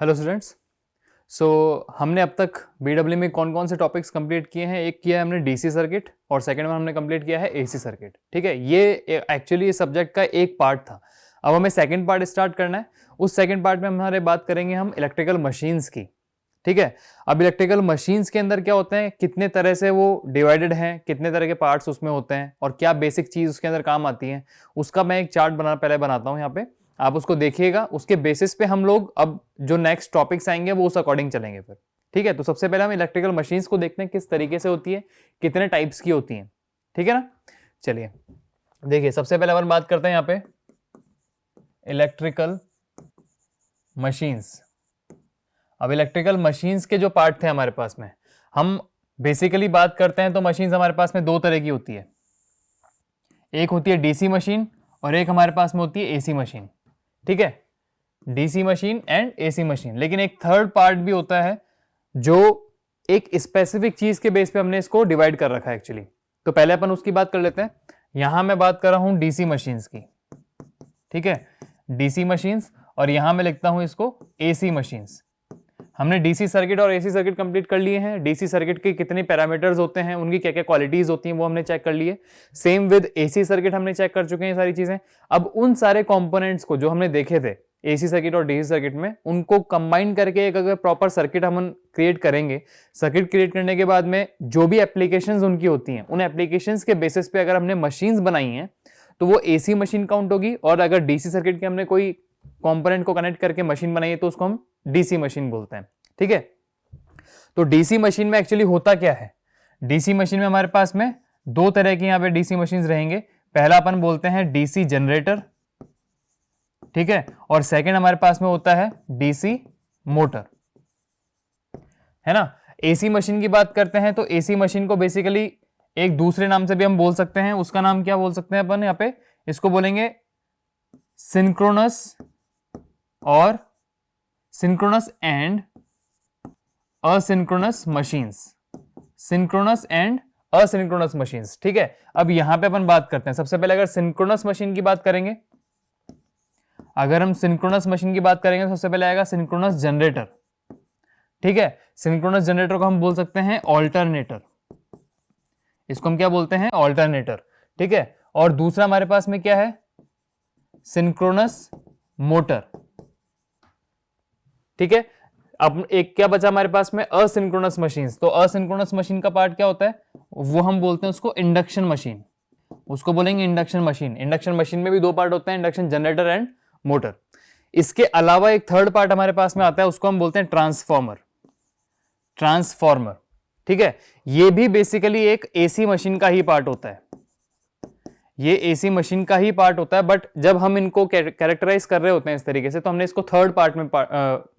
Hello students. सो हमने अब तक बीडब्ल्यू में कौन कौन से टॉपिक्स कंप्लीट किए हैं। एक किया है हमने डीसी सर्किट और सेकंड में हमने कंप्लीट किया है एसी सर्किट। ठीक है, ये एक्चुअली इस सब्जेक्ट का एक पार्ट था। अब हमें सेकंड पार्ट स्टार्ट करना है। उस सेकंड पार्ट में हमारे बात करेंगे हम इलेक्ट्रिकल मशीन्स की। ठीक है, अब इलेक्ट्रिकल मशीन्स के अंदर क्या होते हैं, कितने तरह से वो डिवाइडेड हैं, कितने तरह के पार्ट्स उसमें होते हैं और क्या बेसिक चीज उसके अंदर काम आती है, उसका मैं एक चार्ट पहले बनाता हूं यहाँ पे। आप उसको देखिएगा, उसके बेसिस पे हम लोग अब जो नेक्स्ट टॉपिक्स आएंगे वो उस अकॉर्डिंग चलेंगे फिर। ठीक है, तो सबसे पहले हम इलेक्ट्रिकल मशीन्स को देखते हैं किस तरीके से होती है, कितने टाइप्स की होती हैं। ठीक है ना, चलिए देखिए सबसे पहले अपन बात करते हैं यहाँ पे इलेक्ट्रिकल मशीन्स। अब इलेक्ट्रिकल मशीन्स के जो पार्ट थे हमारे पास में, हम बेसिकली बात करते हैं तो मशीन्स हमारे पास में दो तरह की होती है। एक होती है डीसी मशीन और एक हमारे पास में होती है एसी मशीन। ठीक है, DC machine and AC machine. लेकिन एक थर्ड पार्ट भी होता है जो एक स्पेसिफिक चीज के बेस पे हमने इसको डिवाइड कर रखा है एक्चुअली। तो पहले अपन उसकी बात कर लेते हैं। यहां मैं बात कर रहा हूं डीसी मशीन्स की। ठीक है, डीसी मशीन्स, और यहां मैं लिखता हूं इसको एसी मशीन्स। हमने डीसी सर्किट और एसी सर्किट कंप्लीट कर लिए हैं। डीसी सर्किट के कितने पैरामीटर्स होते हैं, उनकी क्या क्या क्वालिटीज होती हैं, वो हमने चेक कर लिए। सेम विद एसी सर्किट हमने चेक कर चुके हैं सारी चीजें। अब उन सारे कंपोनेंट्स को जो हमने देखे थे एसी सर्किट और डीसी सर्किट में, उनको कंबाइन करके एक अगर प्रॉपर सर्किट हम क्रिएट करेंगे, सर्किट क्रिएट करने के बाद में जो भी एप्लीकेशंस उनकी होती हैं, उन एप्लीकेशंस के बेसिस पे अगर हमने मशीन्स बनाई हैं तो वो एसी मशीन काउंट होगी। और अगर डीसी सर्किट के हमने कोई कंपोनेंट को कनेक्ट करके मशीन बनाई है तो उसको हम डीसी मशीन बोलते हैं। ठीक है, तो डीसी मशीन में एक्चुअली होता क्या है, डीसी मशीन में हमारे पास में दो तरह की यहां पे डीसी मशीन्स रहेंगे। पहला अपन बोलते हैं डीसी जनरेटर। ठीक है, और सेकंड हमारे पास में होता है डीसी मोटर, है ना। एसी मशीन की बात करते हैं तो एसी मशीन को बेसिकली एक दूसरे नाम से भी हम बोल सकते हैं। उसका नाम क्या बोल सकते हैं अपन यहां पे, इसको बोलेंगे सिंक्रोनस और synchronous and asynchronous machines. Synchronous and asynchronous machines. ठीक है, अब यहां पे अपन बात करते हैं। सबसे पहले अगर सिंक्रोनस मशीन की बात करेंगे, अगर हम सिंक्रोनस मशीन की बात करेंगे तो सबसे पहले आएगा सिंक्रोनस जनरेटर। ठीक है, सिंक्रोनस जनरेटर को हम बोल सकते हैं ऑल्टरनेटर। इसको हम क्या बोलते हैं, ऑल्टरनेटर। ठीक है, और दूसरा हमारे पास में क्या है, सिंक्रोनस मोटर। ठीक है, अब एक क्या बचा हमारे पास में, असिंक्रोनस मशीन्स। तो असिंक्रोनस मशीन का पार्ट क्या होता है, वो हम बोलते हैं उसको इंडक्शन मशीन। उसको बोलेंगे इंडक्शन मशीन। इंडक्शन मशीन में भी दो पार्ट होते हैं, इंडक्शन जनरेटर एंड मोटर। इसके अलावा एक थर्ड पार्ट हमारे पास में आता है, उसको हम बोलते हैं ट्रांसफॉर्मर। ट्रांसफॉर्मर, ठीक है, ये भी बेसिकली एक एसी मशीन का ही पार्ट होता है। ये एसी मशीन का ही पार्ट होता है, बट जब हम इनको कैरेक्टराइज कर रहे होते हैं इस तरीके से, तो हमने इसको थर्ड पार्ट में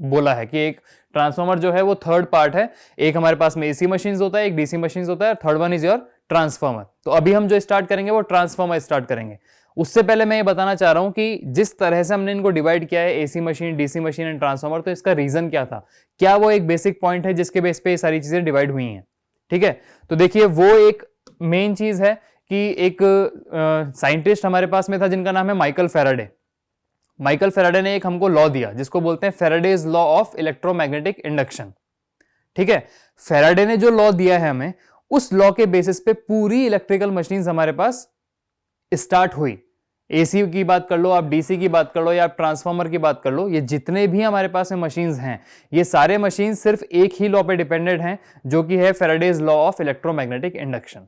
बोला है कि एक ट्रांसफॉर्मर जो है वो थर्ड पार्ट है। एक हमारे पास में एसी मशीन होता है, एक डीसी मशीन होता है, third one is your transformer. तो अभी हम जो स्टार्ट करेंगे वो ट्रांसफॉर्मर स्टार्ट करेंगे। उससे पहले मैं ये बताना चाह रहा हूं कि जिस तरह से हमने इनको डिवाइड किया है, AC machine, DC machine and transformer, तो इसका रीजन क्या था, क्या वो एक बेसिक पॉइंट है जिसके बेस पे ये सारी चीजें डिवाइड हुई हैं। ठीक है, तो देखिए वो एक मेन चीज है कि एक साइंटिस्ट हमारे पास में था जिनका नाम है माइकल फैराडे। माइकल फैराडे ने एक हमको लॉ दिया जिसको बोलते हैं Faraday's law of electromagnetic induction. ठीक है, फैराडे ने जो लॉ दिया है हमें, उस लॉ के बेसिस पे पूरी इलेक्ट्रिकल मशीन्स हमारे पास स्टार्ट हुई। एसी की बात कर लो आप, डीसी की बात कर लो या आप ट्रांसफॉर्मर की बात कर लो, ये जितने भी हमारे पास में मशीन्स हैं, ये सारे मशीन सिर्फ एक ही लॉ पे डिपेंडेंट हैं, जो कि है Faraday's law of electromagnetic induction.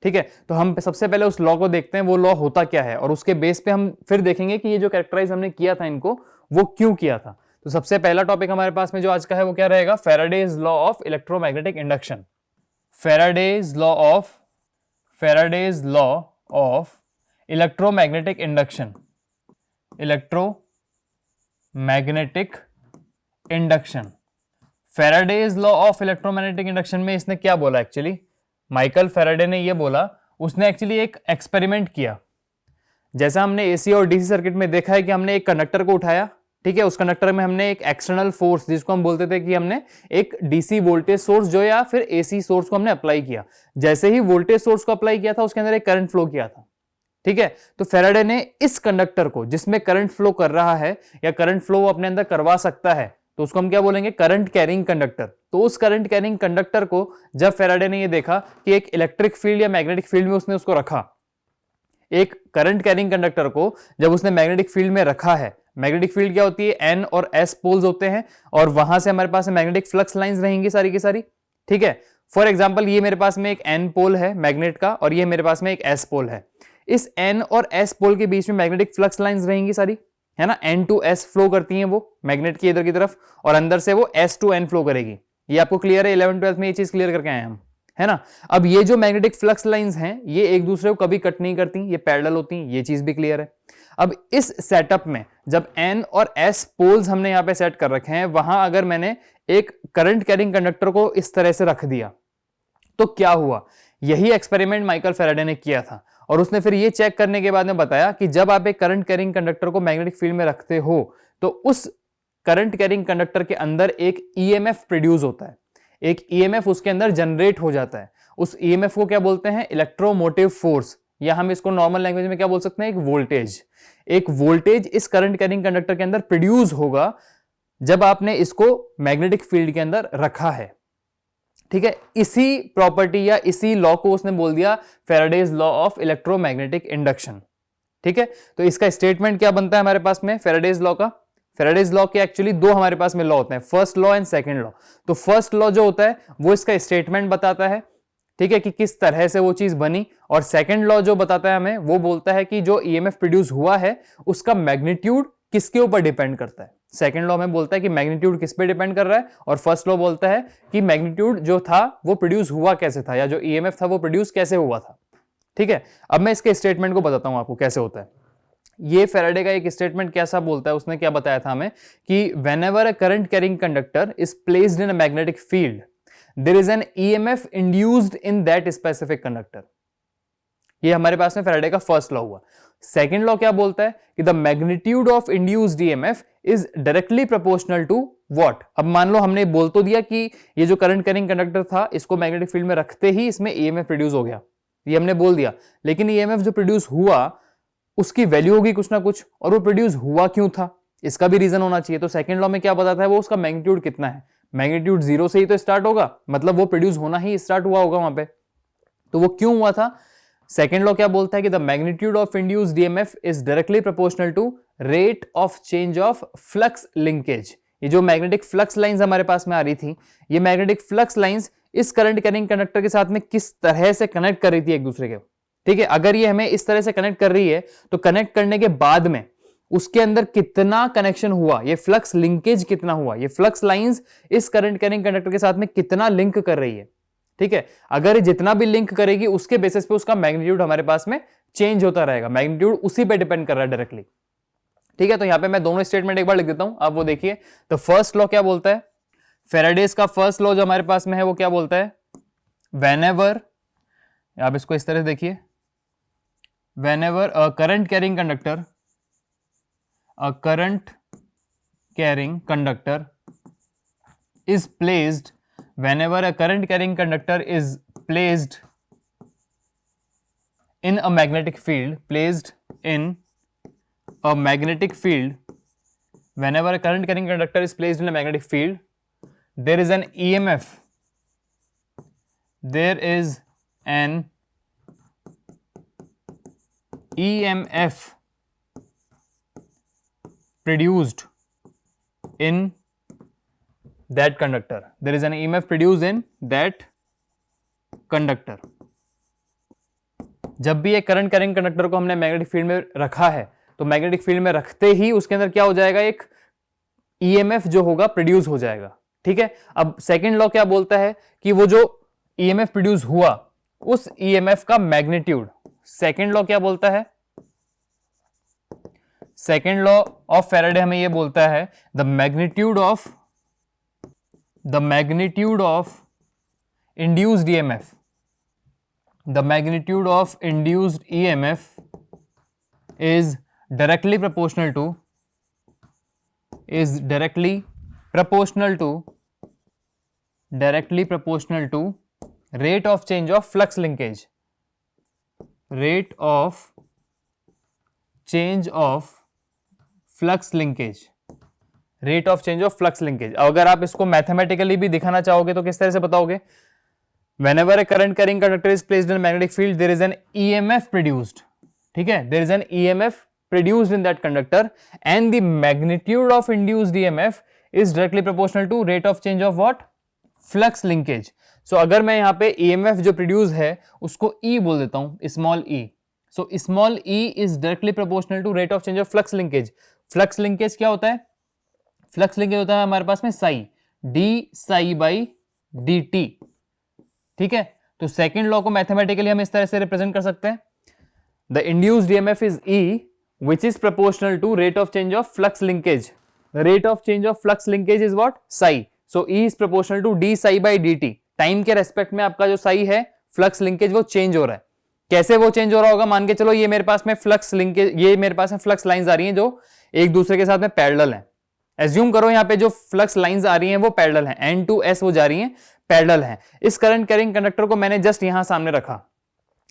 ठीक है, तो हम सबसे पहले उस लॉ को देखते हैं, वो लॉ होता क्या है, और उसके बेस पे हम फिर देखेंगे कि ये जो कैरेक्टराइज हमने किया था इनको, वो क्यों किया था। तो सबसे पहला टॉपिक हमारे पास में जो आज का है वो क्या रहेगा, Faraday's law of electromagnetic induction. Faraday's law of electromagnetic induction. Electromagnetic induction, Faraday's law of electromagnetic induction में इसने क्या बोला एक्चुअली, माइकल फैराडे ने ये बोला, उसने एक्चुअली एक एक्सपेरिमेंट किया। जैसा हमने एसी और डीसी सर्किट में देखा है कि हमने एक कंडक्टर को उठाया, ठीक है, उस कंडक्टर में हमने एक एक्सटर्नल फोर्स, जिसको हम बोलते थे कि हमने एक डीसी वोल्टेज सोर्स जो या फिर एसी सोर्स को हमने अप्लाई किया। जैसे ही वोल्टेज सोर्स को अप्लाई किया था, उसके अंदर एक करंट फ्लो किया था। ठीक है, तो फैराडे ने इस कंडक्टर को, जिसमें करंट फ्लो कर रहा है या करंट फ्लो अपने अंदर करवा सकता है, तो उसको हम क्या बोलेंगे, करंट कैरिंग कंडक्टर। तो उस करंट कैरिंग कंडक्टर को जब फैराडे ने ये देखा कि एक इलेक्ट्रिक फील्ड या मैग्नेटिक फील्ड में उसने उसको रखा, एक करंट कैरिंग कंडक्टर को जब उसने मैग्नेटिक फील्ड में रखा है, मैग्नेटिक फील्ड क्या होती है, एन और एस पोल्स होते हैं, और वहां से हमारे पास मैग्नेटिक फ्लक्स लाइंस रहेंगी सारी की सारी, ठीक है। फॉर एग्जांपल ये मेरे पास में एक एन पोल है मैग्नेट का, और ये मेरे पास में एक एस पोल है। इस एन और एस पोल के बीच में मैग्नेटिक फ्लक्स लाइंस रहेंगी सारी, है ना, एन टू एस फ्लो करती हैं वो मैग्नेट की इधर की तरफ, और अंदर से वो एस टू एन फ्लो करेगी। ये आपको क्लियर है, 11 12 में ये चीज क्लियर करके आए हम, है ना। अब ये जो मैग्नेटिक फ्लक्स लाइंस हैं ये एक दूसरे को कभी कट नहीं करती, ये पैरेलल होती हैं, ये चीज भी क्लियर है। अब इस सेटअप में जब एन और एस पोल्स हमने यहां पे सेट कर रखे हैं, वहां अगर मैंने एक करंट कैरिंग कंडक्टर को इस तरह से रख दिया तो क्या हुआ, यही एक्सपेरिमेंट माइकल फैराडे ने किया था, और उसने फिर ये चेक करने के बाद में बताया कि जब आप एक करंट कैरिंग कंडक्टर को मैग्नेटिक फील्ड में रखते हो तो उस करंट कैरिंग कंडक्टर के अंदर एक ईएमएफ प्रोड्यूस होता है, एक ईएमएफ उसके अंदर जनरेट हो जाता है। उस ईएमएफ को क्या बोलते हैं, इलेक्ट्रोमोटिव फोर्स, या हम इसको नॉर्मल लैंग्वेज में क्या बोल सकते हैं, एक वोल्टेज। एक वोल्टेज इस करंट कैरिंग कंडक्टर के अंदर प्रोड्यूस होगा जब आपने इसको मैग्नेटिक फील्ड के अंदर रखा है, ठीक है। इसी प्रॉपर्टी या इसी लॉ को उसने बोल दिया Faraday's law of electromagnetic induction, ठीक है। तो इसका स्टेटमेंट क्या बनता है हमारे पास में फैराडेज लॉ का, फैराडेज लॉ के एक्चुअली दो हमारे पास में लॉ होते हैं, first law and second law. तो फर्स्ट लॉ जो होता है वो इसका स्टेटमेंट बताता है, ठीक है, कि किस तरह से वो चीज बनी, और सेकंड लॉ जो बताता है हमें वो बोलता है कि जो ईएमएफ प्रोड्यूस हुआ है उसका मैग्नीट्यूड किसके ऊपर डिपेंड करता है। सेकंड लॉ में बोलता है कि मैग्नीट्यूड किस पे डिपेंड कर रहा है, और फर्स्ट लॉ बोलता है कि मैग्नीट्यूड जो था वो प्रोड्यूस हुआ कैसे था, या जो ईएमएफ था वो प्रोड्यूस कैसे हुआ था, ठीक है। अब मैं इसके स्टेटमेंट को बताता हूं आपको कैसे होता है। ये फैराडे का एक स्टेटमेंट कैसा बोलता है, उसने क्या बताया था हमें कि whenever a current carrying conductor is placed in a magnetic field there is an EMF induced in that specific conductor. ये हमारे पास में फैराडे का फर्स्ट लॉ हुआ। सेकंड लॉ क्या बोलता है कि the magnitude of induced EMF is directly proportional to what. अब मान लो हमने बोल तो दिया कि ये जो करंट कैरिंग कंडक्टर था इसको मैग्नेटिक फील्ड में रखते ही इसमें ईएमएफ प्रोड्यूस हो गया, ये हमने बोल दिया, लेकिन ईएमएफ जो प्रोड्यूस हुआ उसकी वैल्यू होगी कुछ ना कुछ, और वो प्रोड्यूस हुआ क्यों था इसका भी रीजन होना चाहिए। तो सेकंड लॉ में क्या बताता है वो उसका मैग्नीट्यूड कितना है, मैग्नीट्यूड 0 से ही तो स्टार्ट होगा, मतलब वो प्रोड्यूस होना ही स्टार्ट हुआ होगा वहां पे, तो वो क्यों हुआ था। सेकेंड लॉ क्या बोलता है कि the magnitude of induced EMF is directly proportional to rate of change of flux linkage. ये जो मैग्नेटिक फ्लक्स लाइंस हमारे पास में आ रही थी, ये मैग्नेटिक फ्लक्स लाइंस इस करंट कैरिंग कंडक्टर के साथ में किस तरह से कनेक्ट कर रही थी एक दूसरे के, ठीक है। अगर ये हमें इस तरह से कनेक्ट कर रही है तो कनेक्ट करने के बाद में उसके अंदर कितना कनेक्शन हुआ, ये फ्लक्स लिंकेज कितना हुआ, ये फ्लक्स लाइंस इस करंट कैरिंग कंडक्टर के साथ में कितना लिंक कर रही है, ठीक है। अगर जितना भी लिंक करेगी उसके बेसिस पे उसका मैग्नीट्यूड हमारे पास में चेंज होता रहेगा, मैग्नीट्यूड उसी पे डिपेंड कर रहा है डायरेक्टली, ठीक है। तो यहां पे मैं दोनों स्टेटमेंट एक बार लिख देता हूं, आप वो देखिए। तो फर्स्ट लॉ क्या बोलता है, फैराडेज का फर्स्ट लॉ जो हमारे पास में है वो क्या बोलता है, व्हेनेवर, आप इसको इस तरह से देखिए, whenever a current carrying conductor, a current carrying conductor is placed, whenever a current carrying conductor is placed in a magnetic field, placed in a magnetic field, whenever a current carrying conductor is placed in a magnetic field, there is an EMF, there is an EMF produced in that conductor, there is an EMF produced in that conductor। जब भी एक current carrying conductor को हमने magnetic field में रखा है तो magnetic field में रखते ही उसके अंदर क्या हो जाएगा, एक ईएमएफ जो होगा प्रोड्यूस हो जाएगा, ठीक है। अब सेकंड लॉ क्या बोलता है कि वो जो ईएमएफ प्रोड्यूस हुआ उस ईएमएफ का मैग्नीट्यूड, सेकंड लॉ क्या बोलता है, सेकेंड लॉ ऑफ फैराडे हमें यह बोलता है the magnitude of induced EMF, the magnitude of induced EMF is directly proportional to rate of change of flux linkage, rate of change of flux linkage. Rate of change of flux linkage. अगर आप इसको mathematically भी दिखाना चाहोगे तो किस तरह से बताओगे? Whenever a current carrying conductor is placed in a magnetic field, there is an EMF produced. ठीक है, there is an EMF produced in that conductor, and the magnitude of induced EMF is directly proportional to rate of change of what? Flux linkage. So अगर मैं यहाँ पे EMF जो produce है उसको E बोल देता हूँ, small e. So small e is directly proportional to rate of change of flux linkage. Flux linkage क्या होता है? Flux linkage होता है हमारे पास में psi, d psi by dt. ठीक है, तो सेकंड लॉ को मैथमेटिकली हम इस तरह से रिप्रेजेंट कर सकते हैं, the induced EMF is E which is proportional to rate of change of flux linkage. The rate of change of flux linkage is what? Psi. So E is proportional to d psi by dt. Time के respect में आपका जो psi है flux linkage वो change हो रहा है। कैसे वो चेंज हो रहा होगा? मान के चलो ये मेरे पास में फ्लक्स लिंकेज, ये मेरे पास में फ्लक्स लाइंस आ रही हैं जो एक दूसरे के साथ में पैरेलल हैं। एज्यूम करो यहाँ पे जो फ्लक्स लाइंस आ रही हैं वो पैरेलल हैं, N to S वो जा रही हैं, पैरेलल हैं। इस करंट कैरिंग कंडक्टर को मैंने जस्ट यहां सामने रखा,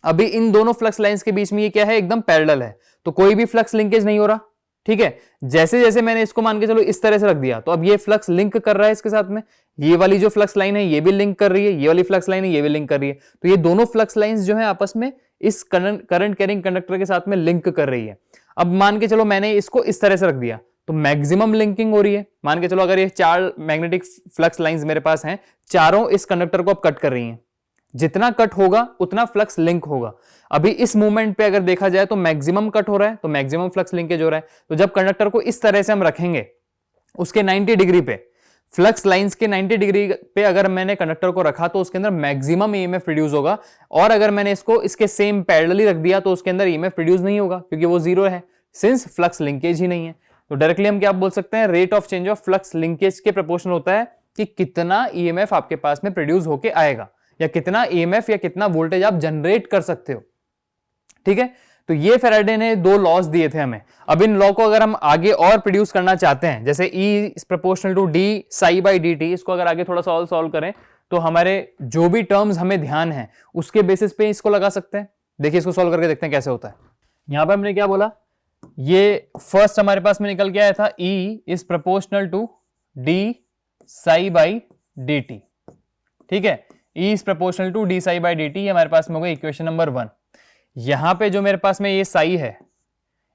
अभी इन दोनों फ्लक्स लाइंस के बीच में ये क्या है? एकदम पैरेलल है, तो कोई भी फ्लक्स लिंकेज नहीं हो रहा। ठीक है, जैसे जैसे मैंने इसको मान के चलो इस तरह से रख दिया तो अब ये फ्लक्स लिंक कर रहा है इसके साथ में, ये वाली जो फ्लक्स लाइन है ये भी लिंक कर रही है, ये वाली फ्लक्स लाइन है ये भी लिंक कर रही है, तो ये दोनों फ्लक्स लाइंस जो है आपस में इस करंट कैरिंग कंडक्टर के साथ में लिंक कर रही है। अब मान के चलो मैंने इसको इस तरह से रख दिया तो मैक्सिमम लिंकिंग हो रही है। मान के चलो अगर ये 4 मैग्नेटिक फ्लक्स लाइंस मेरे पास हैं, चारों इस कंडक्टर को अब कट कर रही हैं, जितना कट होगा उतना फ्लक्स लिंक होगा। अभी इस मूवमेंट पे अगर देखा जाए तो मैक्सिमम कट हो रहा है तो मैक्सिमम फ्लक्स लिंकेज हो रहा है। तो जब कंडक्टर को इस तरह से हम रखेंगे उसके 90 डिग्री पे, फ्लक्स लाइंस के 90 डिग्री पे अगर मैंने कंडक्टर को रखा तो उसके अंदर मैक्सिमम ईएमएफ प्रोड्यूस होगा, और अगर मैंने इसको इसके सेम पैरेलली रख दिया तो उसके अंदर ईएमएफ प्रोड्यूस नहीं होगा क्योंकि वो जीरो है, सिंस फ्लक्स लिंकेज ही नहीं है। तो डायरेक्टली हम क्या बोल सकते हैं? Rate of change of flux linkage के प्रोपोर्शनल होता है कि कितना ईएमएफ आपके पास में प्रोड्यूस होके आएगा, या कितना ईएमएफ या कितना वोल्टेज आप जनरेट कर सकते हो। ठीक है, तो ये फैराडे ने 2 लॉज दिए थे हमें। अब इन लॉ को अगर हम आगे और प्रोड्यूस करना चाहते हैं, जैसे E is proportional to d psi by dt, इसको अगर आगे थोड़ा सा सॉल्व करें तो हमारे जो भी टर्म्स हमें ध्यान है उसके बेसिस पे इसको लगा सकते हैं। देखिए इसको सॉल्व करके देखते हैं कैसे होता है। यहां पर हमने क्या बोला, ये फर्स्ट हमारे पास में निकल के आया था E is proportional to d psi by dt। ठीक है, E is proportional to d psi by dt, ये हमारे पास में होगा इक्वेशन नंबर 1। यहां पे जो मेरे पास में ये psi है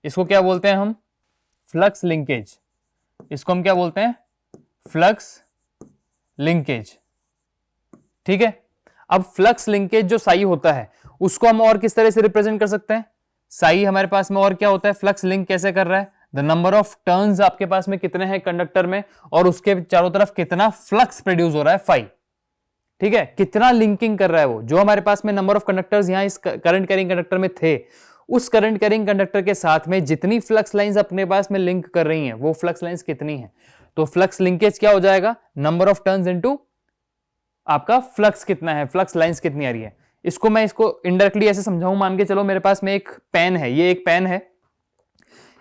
इसको क्या बोलते हैं हम? Flux linkage. इसको हम क्या बोलते हैं? Flux linkage. ठीक है, अब फ्लक्स लिंकेज जो psi होता है उसको हम और किस तरह से रिप्रेजेंट कर सकते हैं? psi हमारे पास में और क्या होता है? फ्लक्स लिंक कैसे कर रहा है? द नंबर ऑफ टर्न्स आपके पास में कितने हैं कंडक्टर में, और उसके चारों तरफ कितना फ्लक्स प्रोड्यूस हो रहा है, phi। ठीक है, कितना लिंकिंग कर रहा है वो, जो हमारे पास में नंबर ऑफ कंडक्टर्स यहां इस करंट कैरिंग कंडक्टर में थे, उस करंट कैरिंग कंडक्टर के साथ में जितनी फ्लक्स लाइंस अपने पास में लिंक कर रही हैं वो फ्लक्स लाइंस कितनी हैं। तो फ्लक्स लिंकेज क्या हो जाएगा? नंबर ऑफ टर्न्स इनटू आपका फ्लक्स कितना है, फ्लक्स लाइंस कितनी आ रही है। इसको मैं इसको इनडायरेक्टली ऐसे समझाऊं, मान के चलो मेरे पास में एक पेन है, ये एक पेन है,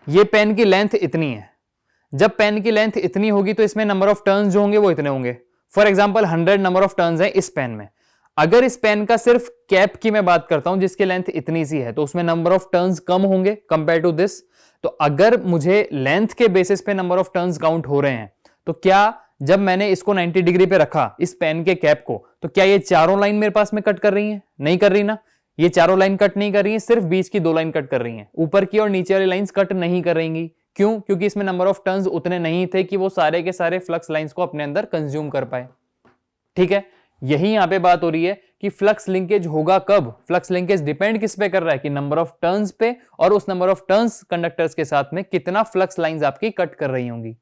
ये पेन की लेंथ इतनी है। जब पेन की लेंथ इतनी होगी तो इसमें नंबर ऑफ टर्न्स जो होंगे वो इतने होंगे। For example 100 number of turns है इस पेन में। अगर इस पेन का सिर्फ कैप की मैं बात करता हूं जिसकी लेंथ इतनी सी है तो उसमें नंबर ऑफ टर्न्स कम होंगे कंपेयर टू दिस। तो अगर मुझे लेंथ के बेसिस पे नंबर ऑफ टर्न्स काउंट हो रहे हैं तो क्या जब मैंने इसको 90 डिग्री पे रखा इस पेन के कैप को, तो क्या ये चारों लाइन मेरे पास में कट कर रही हैं? नहीं कर रही ना, ये चारों लाइन कट नहीं कर रही हैं, सिर्फ बीच की 2 लाइन कट कर रही हैं। ऊपर की और नीचे वाली लाइंस कट नहीं कर रही। क्यों? क्योंकि इसमें नंबर ऑफ टर्न्स उतने नहीं थे कि वो सारे के सारे फ्लक्स लाइंस को अपने अंदर कंज्यूम कर पाए। ठीक है, यही यहां पे बात हो रही है कि फ्लक्स लिंकेज होगा कब? फ्लक्स लिंकेज डिपेंड किस पे कर रहा है कि नंबर ऑफ टर्न्स पे, और उस नंबर ऑफ टर्न्स कंडक्टर्स के साथ में कितना फ्लक्स लाइंस आपकी कट कर रही होंगी।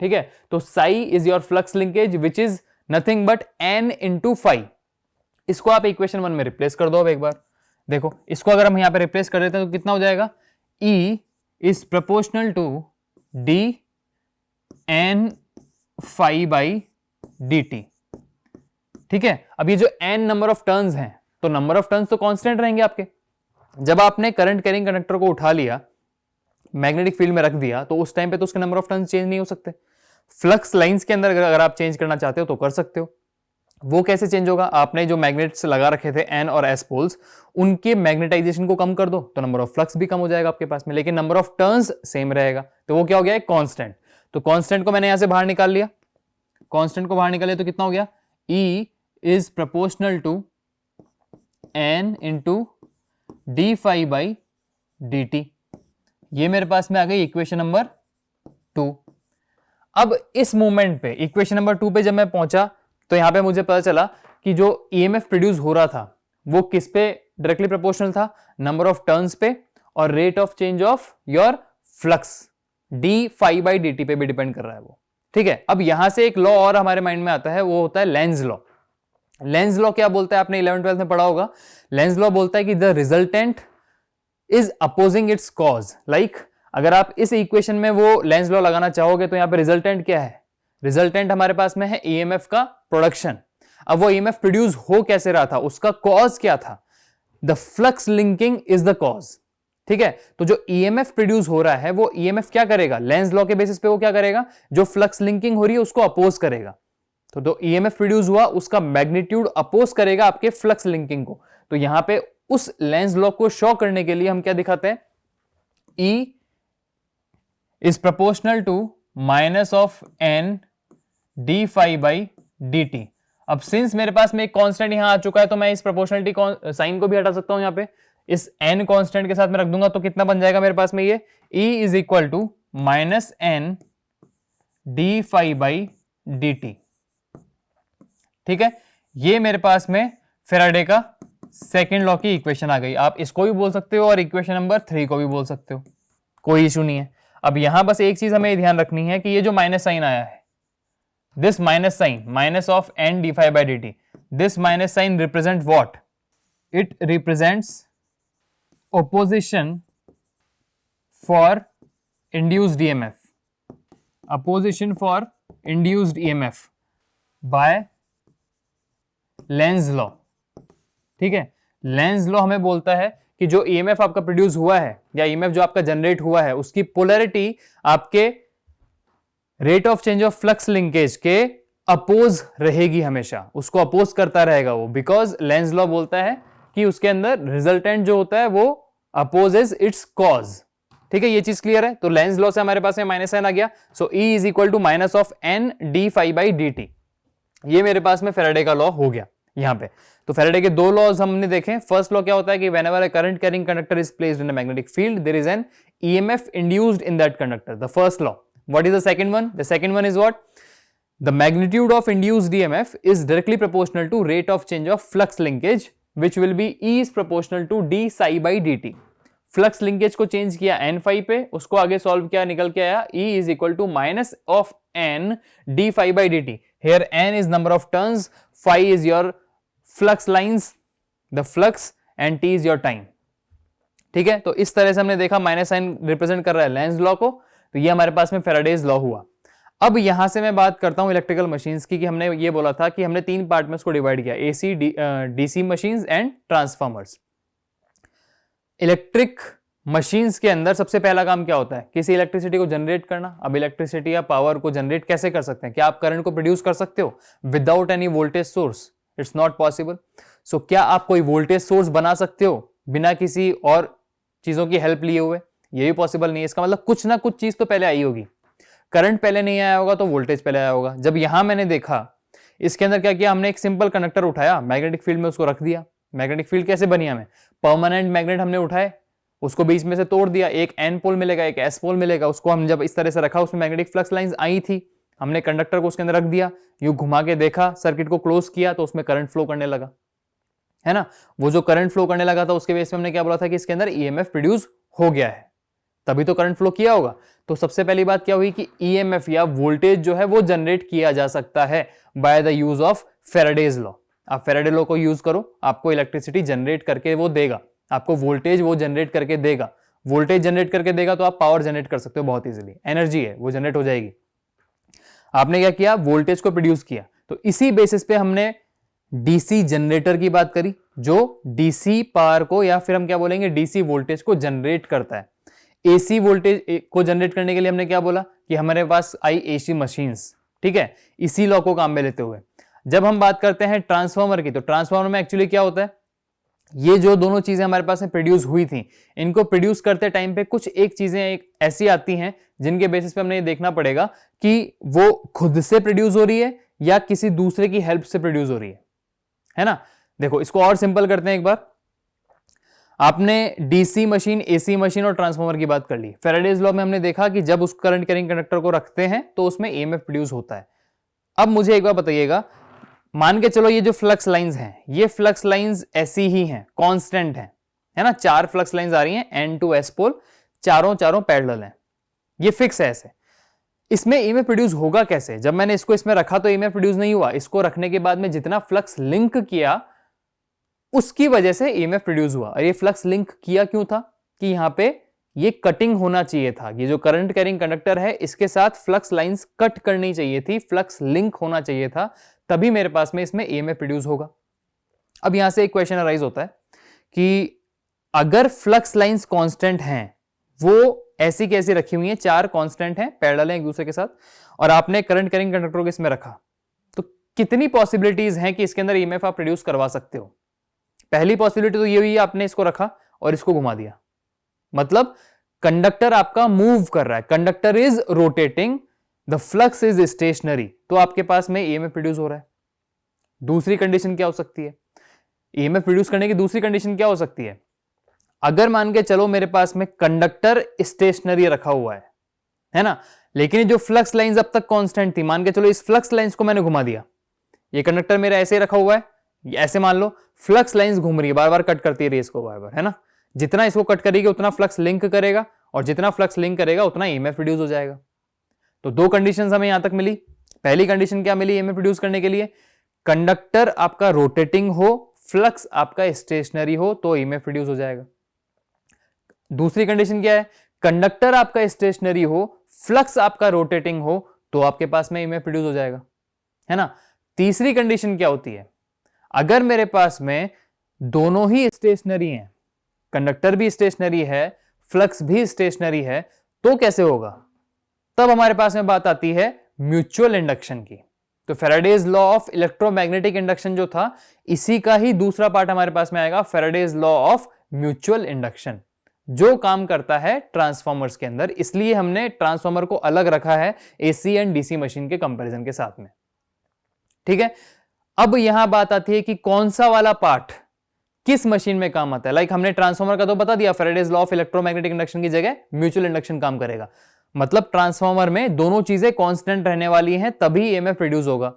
ठीक है, तो psi is your flux linkage which is nothing but n into phi। इसको आप इक्वेशन 1 में रिप्लेस कर दो। अब एक बार देखो, इसको अगर हम यहां पे रिप्लेस कर देते हैं तो कितना हो जाएगा? E is proportional to d n phi by dt। ठीक है, अब ये जो n नंबर ऑफ टर्न्स हैं तो नंबर ऑफ टर्न्स तो कांस्टेंट रहेंगे आपके। जब आपने करंट कैरिंग कंडक्टर को उठा लिया, मैग्नेटिक फील्ड में रख दिया, तो उस टाइम पे तो उसके नंबर ऑफ टर्न्स चेंज नहीं हो सकते। फ्लक्स लाइंस के अंदर अगर आप चेंज करना चाहते हो तो कर सकते हो। वो कैसे चेंज होगा? आपने जो मैग्नेट्स लगा रखे थे N और S पोल्स, उनके मैग्नेटाइजेशन को कम कर दो तो नंबर ऑफ फ्लक्स भी कम हो जाएगा आपके पास में, लेकिन नंबर ऑफ टर्न्स सेम रहेगा। तो वो क्या हो गया? एक कांस्टेंट। तो कांस्टेंट को मैंने यहां से बाहर निकाल लिया, कांस्टेंट को बाहर निकाले तो कितना हो गया, E is proportional to N into D phi by d t. ये मेरे पास में आ गई इक्वेशन नंबर 2। अब इस मूवमेंट पे इक्वेशन नंबर 2 पे जब मैं पहुंचा तो यहां पे मुझे पता चला कि जो ईएमएफ प्रोड्यूस हो रहा था वो किस पे डायरेक्टली प्रोपोर्शनल था, नंबर ऑफ टर्न्स पे और rate of change of your flux d phi by d t पे भी डिपेंड कर रहा है वो। ठीक है, अब यहां से एक लॉ और हमारे माइंड में आता है, वो होता है लेंज लॉ। लेंज लॉ क्या बोलता है, आपने 11th-12th में पढ़ा होगा। लेंज लॉ बोलता है कि the resultant is opposing it's cause. Like अगर आप इस इक्वेशन में वो लेंज लॉ लगाना चाहोगे तो यहां पे रिजल्टेंट क्या है, रिजल्टेंट हमारे पास में है ईएमएफ का प्रोडक्शन। अब वो ईएमएफ प्रोड्यूस हो कैसे रहा था, उसका कॉज क्या था, the flux linking is the cause. ठीक है, तो जो ईएमएफ प्रोड्यूस हो रहा है वो ईएमएफ क्या करेगा, लेंज लॉ के बेसिस पे वो क्या करेगा, जो फ्लक्स लिंकिंग हो रही है उसको अपोज करेगा। तो जो ईएमएफ प्रोड्यूस हुआ उसका मैग्नीट्यूड अपोज करेगा आपके फ्लक्स लिंकिंग को। तो यहां पे उस लेंज लॉ को शो करने के लिए हम क्या दिखाते हैं, E is proportional to minus of N d phi by d t. अब सिंस मेरे पास में एक कांस्टेंट यहां आ चुका है तो मैं इस प्रोपोर्शनलिटी साइन को भी हटा सकता हूं, यहां पे इस n कांस्टेंट के साथ मैं रख दूंगा तो कितना बन जाएगा मेरे पास में, ये E is equal to minus N d phi by d t. ठीक है, ये मेरे पास में फेराडे का सेकेंड लॉ की इक्वेशन आ गई। आप इसको भी बोल सकते हो और इक्वेशन नंबर 3 को भी बोल सकते हो, कोई इशू नहीं है। अब यहां बस एक चीज हमें ध्यान रखनी है कि ये जो माइनस साइन आया है, this minus sign, minus of N d phi by d t, this minus sign represent what, it represents opposition for induced EMF, opposition for induced EMF by Lenz law। ठीक है, Lenz law हमें बोलता है कि जो EMF आपका produce हुआ है या ईएमएफ जो आपका जनरेट हुआ है उसकी पोलैरिटी आपके rate of change of flux linkage के अपोज रहेगी, हमेशा उसको अपोज करता रहेगा वो, बिकॉज लेंज लॉ बोलता है कि उसके अंदर रिजल्टेंट जो होता है वो अपोजेस इट्स कॉज। ठीक है, ये चीज क्लियर है। तो लेंज लॉ से हमारे पास में माइनस साइन आ गया, so E is equal to minus of N d phi by d t. ये मेरे पास में फेराडे का लॉ हो गया यहां पे। तो फेराडे के दो लॉज हमने देखे। फर्स्ट लॉ क्या होता है कि whenever a current carrying conductor is placed in a magnetic field there is an EMF induced in that conductor, the first law. What is the second one, the second one is what, the magnitude of induced EMF is directly proportional to rate of change of flux linkage which will be E is proportional to d psi by dt। Flux linkage को change किया n phi पे, उसको आगे solve किया, निकल के आया E is equal to minus of n d phi by dt। Here n is number of turns, phi is your flux lines, the flux and t is your time। ठीक है, तो इस तरह से हमने देखा माइनस साइन रिप्रेजेंट कर रहा है लेंज लॉ को, तो ये हमारे पास में फेराडेज लॉ हुआ। अब यहां से मैं बात करता हूं इलेक्ट्रिकल मशीन्स की, कि हमने ये बोला था कि हमने 3 पार्ट में इसको डिवाइड किया, AC, DC machines and transformers. Electric machines के अंदर सबसे पहला काम क्या होता है, किसी इलेक्ट्रिसिटी को जनरेट करना। अब इलेक्ट्रिसिटी या पावर को जनरेट कैसे कर सकते हैं, क्या आप करंट को प्रोड्यूस कर सकते हो without any voltage source, it's not possible. So क्या आप कोई वोल्टेज सोर्स बना सकते हो बिना किसी और चीजों की हेल्प लिए हुए, ये भी पॉसिबल नहीं है। इसका मतलब कुछ ना कुछ चीज तो पहले आई होगी, करंट पहले नहीं आया होगा तो वोल्टेज पहले आया होगा। जब यहां मैंने देखा इसके अंदर क्या किया, हमने एक सिंपल कंडक्टर उठाया, मैग्नेटिक फील्ड में उसको रख दिया। मैग्नेटिक फील्ड कैसे बनी हमें, परमानेंट मैग्नेट हमने उठाए, उसको बीच में से तोड़ दिया, एक एन पोल मिलेगा एक एस पोल मिलेगा, उसको हम जब इस तरह से रखा, उसमें मैग्नेटिक फ्लक्स लाइंस आई थी, हमने कंडक्टर को उसके अंदर रख दिया, यूं घुमा के देखा, सर्किट को क्लोज किया तो उसमें करंट फ्लो करने लगा, है ना। वो जो करंट फ्लो करने लगा था उसके बेस पे हमने क्या बोला था कि इसके अंदर ईएमएफ प्रोड्यूस हो गया है, तभी तो करंट फ्लो किया होगा। तो सबसे पहली बात क्या हुई कि ईएमएफ या वोल्टेज जो है वो जनरेट किया जा सकता है by the use of Faraday's law. आप फेराडे लॉ को यूज करो, आपको इलेक्ट्रिसिटी जनरेट करके वो देगा, आपको वोल्टेज वो जनरेट करके देगा। वोल्टेज जनरेट करके देगा तो आप पावर जनरेट कर सकते हो बहुत इजीली, एनर्जी है वो जनरेट हो जाएगी। आपने क्या किया, वोल्टेज को प्रोड्यूस किया। तो इसी बेसिस पे हमने डीसी जनरेटर की बात करी, जो डीसी पावर को या फिर हम क्या बोलेंगे डीसी वोल्टेज को जनरेट करता है। एसी वोल्टेज को जनरेट करने के लिए हमने क्या बोला कि हमारे पास आई एसी मशीन्स, ठीक है, इसी लॉ को काम में लेते हुए। जब हम बात करते हैं ट्रांसफार्मर की, तो ट्रांसफार्मर में एक्चुअली क्या होता है, ये जो दोनों चीजें हमारे पास में प्रोड्यूस हुई थी, इनको प्रोड्यूस करते टाइम पे कुछ एक चीजें एक ऐसी आती हैं जिनके बेसिस पे हमने ये देखना पड़ेगा कि वो खुद से प्रोड्यूस हो रही है या किसी दूसरे की हेल्प से प्रोड्यूस हो रही है ना। देखो इसको और सिंपल करते हैं एक बार। आपने डीसी मशीन, एसी मशीन और ट्रांसफार्मर की बात कर ली। फैराडेज लॉ में हमने देखा कि जब उस करंट कैरिंग कंडक्टर को रखते हैं तो उसमें ईएमएफ प्रोड्यूस होता है। अब मुझे एक बार बताइएगा, मान के चलो ये जो फ्लक्स लाइंस हैं, ये फ्लक्स लाइंस ऐसी ही हैं, कांस्टेंट हैं, है ना। 4 फ्लक्स लाइंस आ रही हैं N to S पोल, चारों पैरेलल हैं, ये फिक्स है ऐसे। इसमें ईएमएफ प्रोड्यूस होगा कैसे? जब मैंने इसको इसमें रखा तो ईएमएफ प्रोड्यूस नहीं हुआ। इसको रखने के बाद में जितना फ्लक्स लिंक किया उसकी वजह से ईएमएफ प्रोड्यूस हुआ। और ये फ्लक्स लिंक किया क्यों था? कि यहां पे ये कटिंग होना चाहिए था। ये जो करंट कैरिंग कंडक्टर है इसके साथ फ्लक्स लाइंस कट करनी चाहिए थी, फ्लक्स लिंक होना चाहिए था, तभी मेरे पास में इसमें ईएमएफ प्रोड्यूस होगा। अब यहां से एक क्वेश्चन अराइज होता है कि अगर फ्लक्स लाइंस कांस्टेंट हैं, वो ऐसी कैसी रखी हुई हैं, 4 कांस्टेंट हैं, पैरेलल हैं एक दूसरे के साथ, और आपने करंट कैरिंग कंडक्टर को इसमें रखा, तो कितनी पॉसिबिलिटीज हैं कि इसके अंदर ईएमएफ आप प्रोड्यूस करवा सकते हो? पहली पॉसिबिलिटी तो ये हुई, आपने इसको रखा और इसको घुमा दिया, मतलब कंडक्टर आपका मूव कर रहा है, conductor is rotating, the flux is stationary, तो आपके पास में ईएमएफ प्रोड्यूस हो रहा है। दूसरी कंडीशन क्या हो सकती है? ईएमएफ प्रोड्यूस करने की दूसरी कंडीशन क्या हो सकती है? अगर मान के चलो मेरे पास में कंडक्टर स्टेशनरी रखा हुआ है ना, लेकिन जो फ्लक्स लाइंस अब तक कांस्टेंट थी, मान के चलो इस फ्लक्स लाइंस को मैंने घुमा दिया, ये कंडक्टर मेरा ऐसे ही रखा हुआ है, ऐसे मान लो फ्लक्स लाइंस घूम रही है, बार बार कट करती रही इसको बार बार, है ना। जितना इसको कट करेगी उतना फ्लक्स लिंक करेगा, और जितना फ्लक्स लिंक करेगा उतना ईएमएफ प्रोड्यूस हो जाएगा। तो 2 कंडीशंस हमें यहां तक मिली। पहली कंडीशन क्या मिली ईएमएफ प्रोड्यूस करने के लिए? कंडक्टर आपका रोटेटिंग हो, फ्लक्स आपका स्टेशनरी हो, तो ईएमएफ प्रोड्यूस हो जाएगा। दूसरी कंडीशन क्या है? कंडक्टर आपका स्टेशनरी हो, फ्लक्स आपका रोटेटिंग हो, तो आपके पास में ईएमएफ प्रोड्यूस हो जाएगा, है ना। तीसरी कंडीशन क्या होती है? अगर मेरे पास में दोनों ही स्टेशनरी हैं, कंडक्टर भी स्टेशनरी है, फ्लक्स भी स्टेशनरी है, तो कैसे होगा? तब हमारे पास में बात आती है म्यूचुअल इंडक्शन की। तो Faraday's law of electromagnetic induction जो था, इसी का ही दूसरा पार्ट हमारे पास में आएगा, Faraday's law of mutual induction, जो काम करता है ट्रांसफॉर्मर्स के अंदर। इसलिए हमने ट्रांसफॉर्मर को अलग रखा है एसी एंड डीसी मशीन के कंपैरिजन के साथ में, ठीक है। अब यहां बात आती है कि कौन सा वाला पार्ट किस मशीन में काम आता है। लाइक हमने ट्रांसफॉर्मर का तो बता दिया, Faraday's law of electromagnetic induction की जगह म्यूचुअल इंडक्शन काम करेगा। मतलब ट्रांसफॉर्मर में दोनों चीजें कांस्टेंट रहने वाली हैं, तभी ईएमएफ प्रोड्यूस होगा।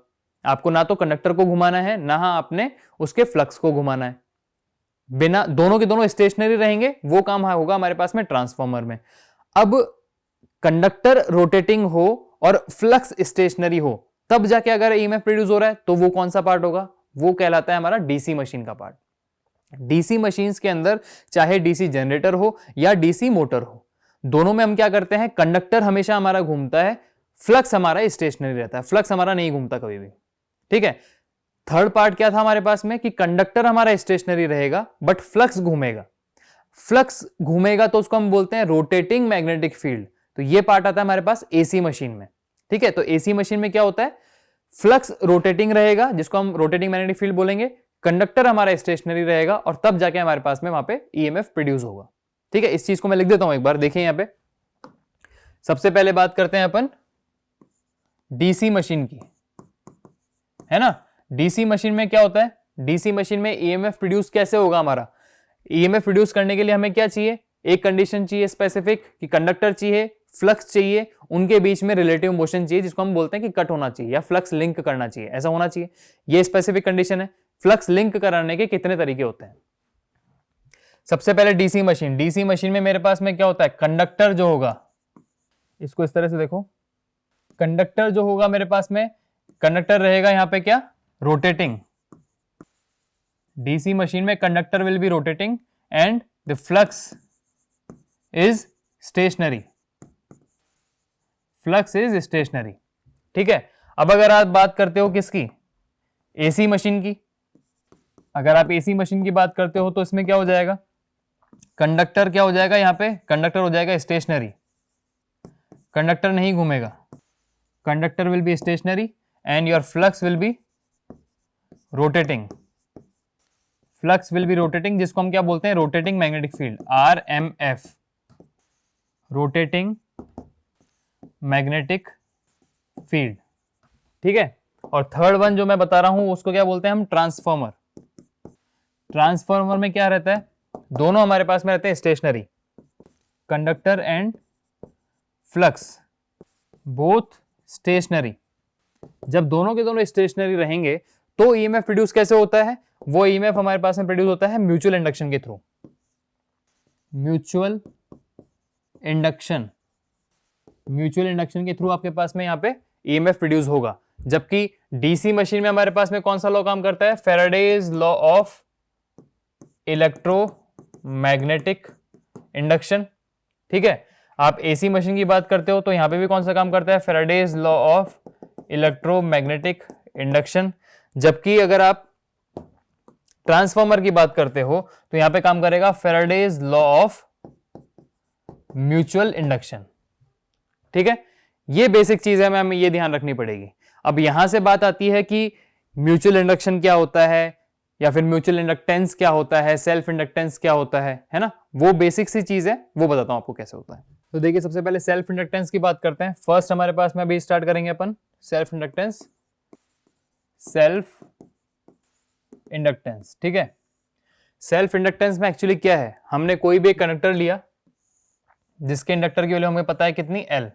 आपको ना तो कंडक्टर को घुमाना है, ना आपने उसके फ्लक्स को घुमाना है, बिना, दोनों के दोनों स्टेशनरी रहेंगे, वो काम होगा हमारे पास में ट्रांसफॉर्मर में। अब कंडक्टर रोटेटिंग हो और फ्लक्स स्टेशनरी हो, तब जाके अगर ईएमएफ प्रोड्यूस हो रहा है, तो वो कौन सा पार्ट होगा? वो कहलाता है हमारा डीसी मशीन का पार्ट। डीसी मशीन्स के अंदर चाहे डीसी जनरेटर हो या डीसी मोटर हो, दोनों में हम क्या करते हैं, कंडक्टर हमेशा हमारा घूमता है, फ्लक्स हमारा स्टेशनरी रहता है, फ्लक्स हमारा नहीं घूमता कभी भी, ठीक है। थर्ड पार्ट क्या था हमारे पास में कि कंडक्टर हमारा स्टेशनरी रहेगा बट फ्लक्स घूमेगा। फ्लक्स घूमेगा तो उसको हम बोलते हैं रोटेटिंग मैग्नेटिक फील्ड। तो ये पार्ट आता है हमारे पास एसी मशीन में, ठीक है। तो एसी मशीन में क्या होता है, फ्लक्स रोटेटिंग रहेगा जिसको हम रोटेटिंग मैग्नेटिक फील्ड बोलेंगे, कंडक्टर हमारा स्टेशनरी रहेगा, और तब जाके हमारे पास में वहां पे ईएमएफ प्रोड्यूस होगा, ठीक है। इस चीज को मैं लिख देता हूं एक बार, देखिए यहां पे। सबसे पहले बात करते हैं अपन डीसी मशीन की, है ना। डीसी मशीन में क्या होता है? डीसी मशीन में ईएमएफ प्रोड्यूस कैसे होगा हमारा? ईएमएफ प्रोड्यूस करने के लिए हमें क्या चाहिए? एक कंडीशन चाहिए स्पेसिफिक, कि कंडक्टर चाहिए, फ्लक्स चाहिए, उनके बीच में रिलेटिव मोशन चाहिए, जिसको हम बोलते हैं कि कट होना चाहिए या फ्लक्स लिंक करना चाहिए, ऐसा होना चाहिए। ये स्पेसिफिक कंडीशन है। फ्लक्स लिंक कराने के कितने तरीके होते हैं? सबसे पहले डीसी मशीन, डीसी मशीन में मेरे पास में क्या होता है, कंडक्टर जो होगा, इसको इस तरह से देखो, कंडक्टर जो होगा मेरे पास में, कंडक्टर रहेगा यहां पे क्या, रोटेटिंग। डीसी मशीन में conductor will be rotating and the flux is stationary, flux is stationary, ठीक है। अब अगर आप बात करते हो किसकी, एसी मशीन की, अगर आप एसी मशीन की बात करते हो तो इसमें क्या हो जाएगा, कंडक्टर क्या हो जाएगा, यहां पे कंडक्टर हो जाएगा स्टेशनरी, कंडक्टर नहीं घूमेगा, conductor will be stationary and your flux will be rotating, flux will be rotating, जिसको हम क्या बोलते हैं, rotating magnetic field, RMF, rotating magnetic field, ठीक है। और थर्ड वन जो मैं बता रहा हूं उसको क्या बोलते हैं हम, ट्रांसफॉर्मर। ट्रांसफॉर्मर में क्या रहता है, दोनों हमारे पास में रहते हैं stationary, conductor and flux both stationary. जब दोनों के दोनों स्टेशनरी रहेंगे तो ईएमएफ प्रोड्यूस कैसे होता है, वो ईएमएफ हमारे पास में प्रोड्यूस होता है म्यूचुअल इंडक्शन के through, mutual induction, mutual induction के थ्रू आपके पास में यहां पे ईएमएफ प्रोड्यूस होगा। जबकि डीसी मशीन में हमारे पास में कौन सा लॉ काम करता है, Faraday's law of electromagnetic induction, ठीक है। आप एसी मशीन की बात करते हो तो यहां पे भी कौन सा काम करता है, Faraday's law of electromagnetic induction. जबकि अगर आप ट्रांसफॉर्मर की बात करते हो तो यहां पे काम करेगा Faraday's law of mutual induction, ठीक है। ये बेसिक चीज है, हमें ये ध्यान रखनी पड़ेगी। अब यहां से बात आती है कि म्यूचुअल इंडक्शन क्या होता है, या फिर म्यूचुअल इंडक्टेंस क्या होता है, सेल्फ इंडक्टेंस क्या होता है ना। वो बेसिक सी चीज है, वो बताता हूं आपको कैसे होता है। तो देखिए सबसे पहले सेल्फ इंडक्टेंस की बात करते हैं। फर्स्ट हमारे पास में अभी स्टार्ट करेंगे अपन सेल्फ इंडक्टेंस, सेल्फ इंडक्टेंस, ठीक है। सेल्फ इंडक्टेंस में एक्चुअली क्या है, हमने कोई भी एक कंडक्टर लिया जिसके इंडक्टर की वैल्यू हमें पता है कितनी, L,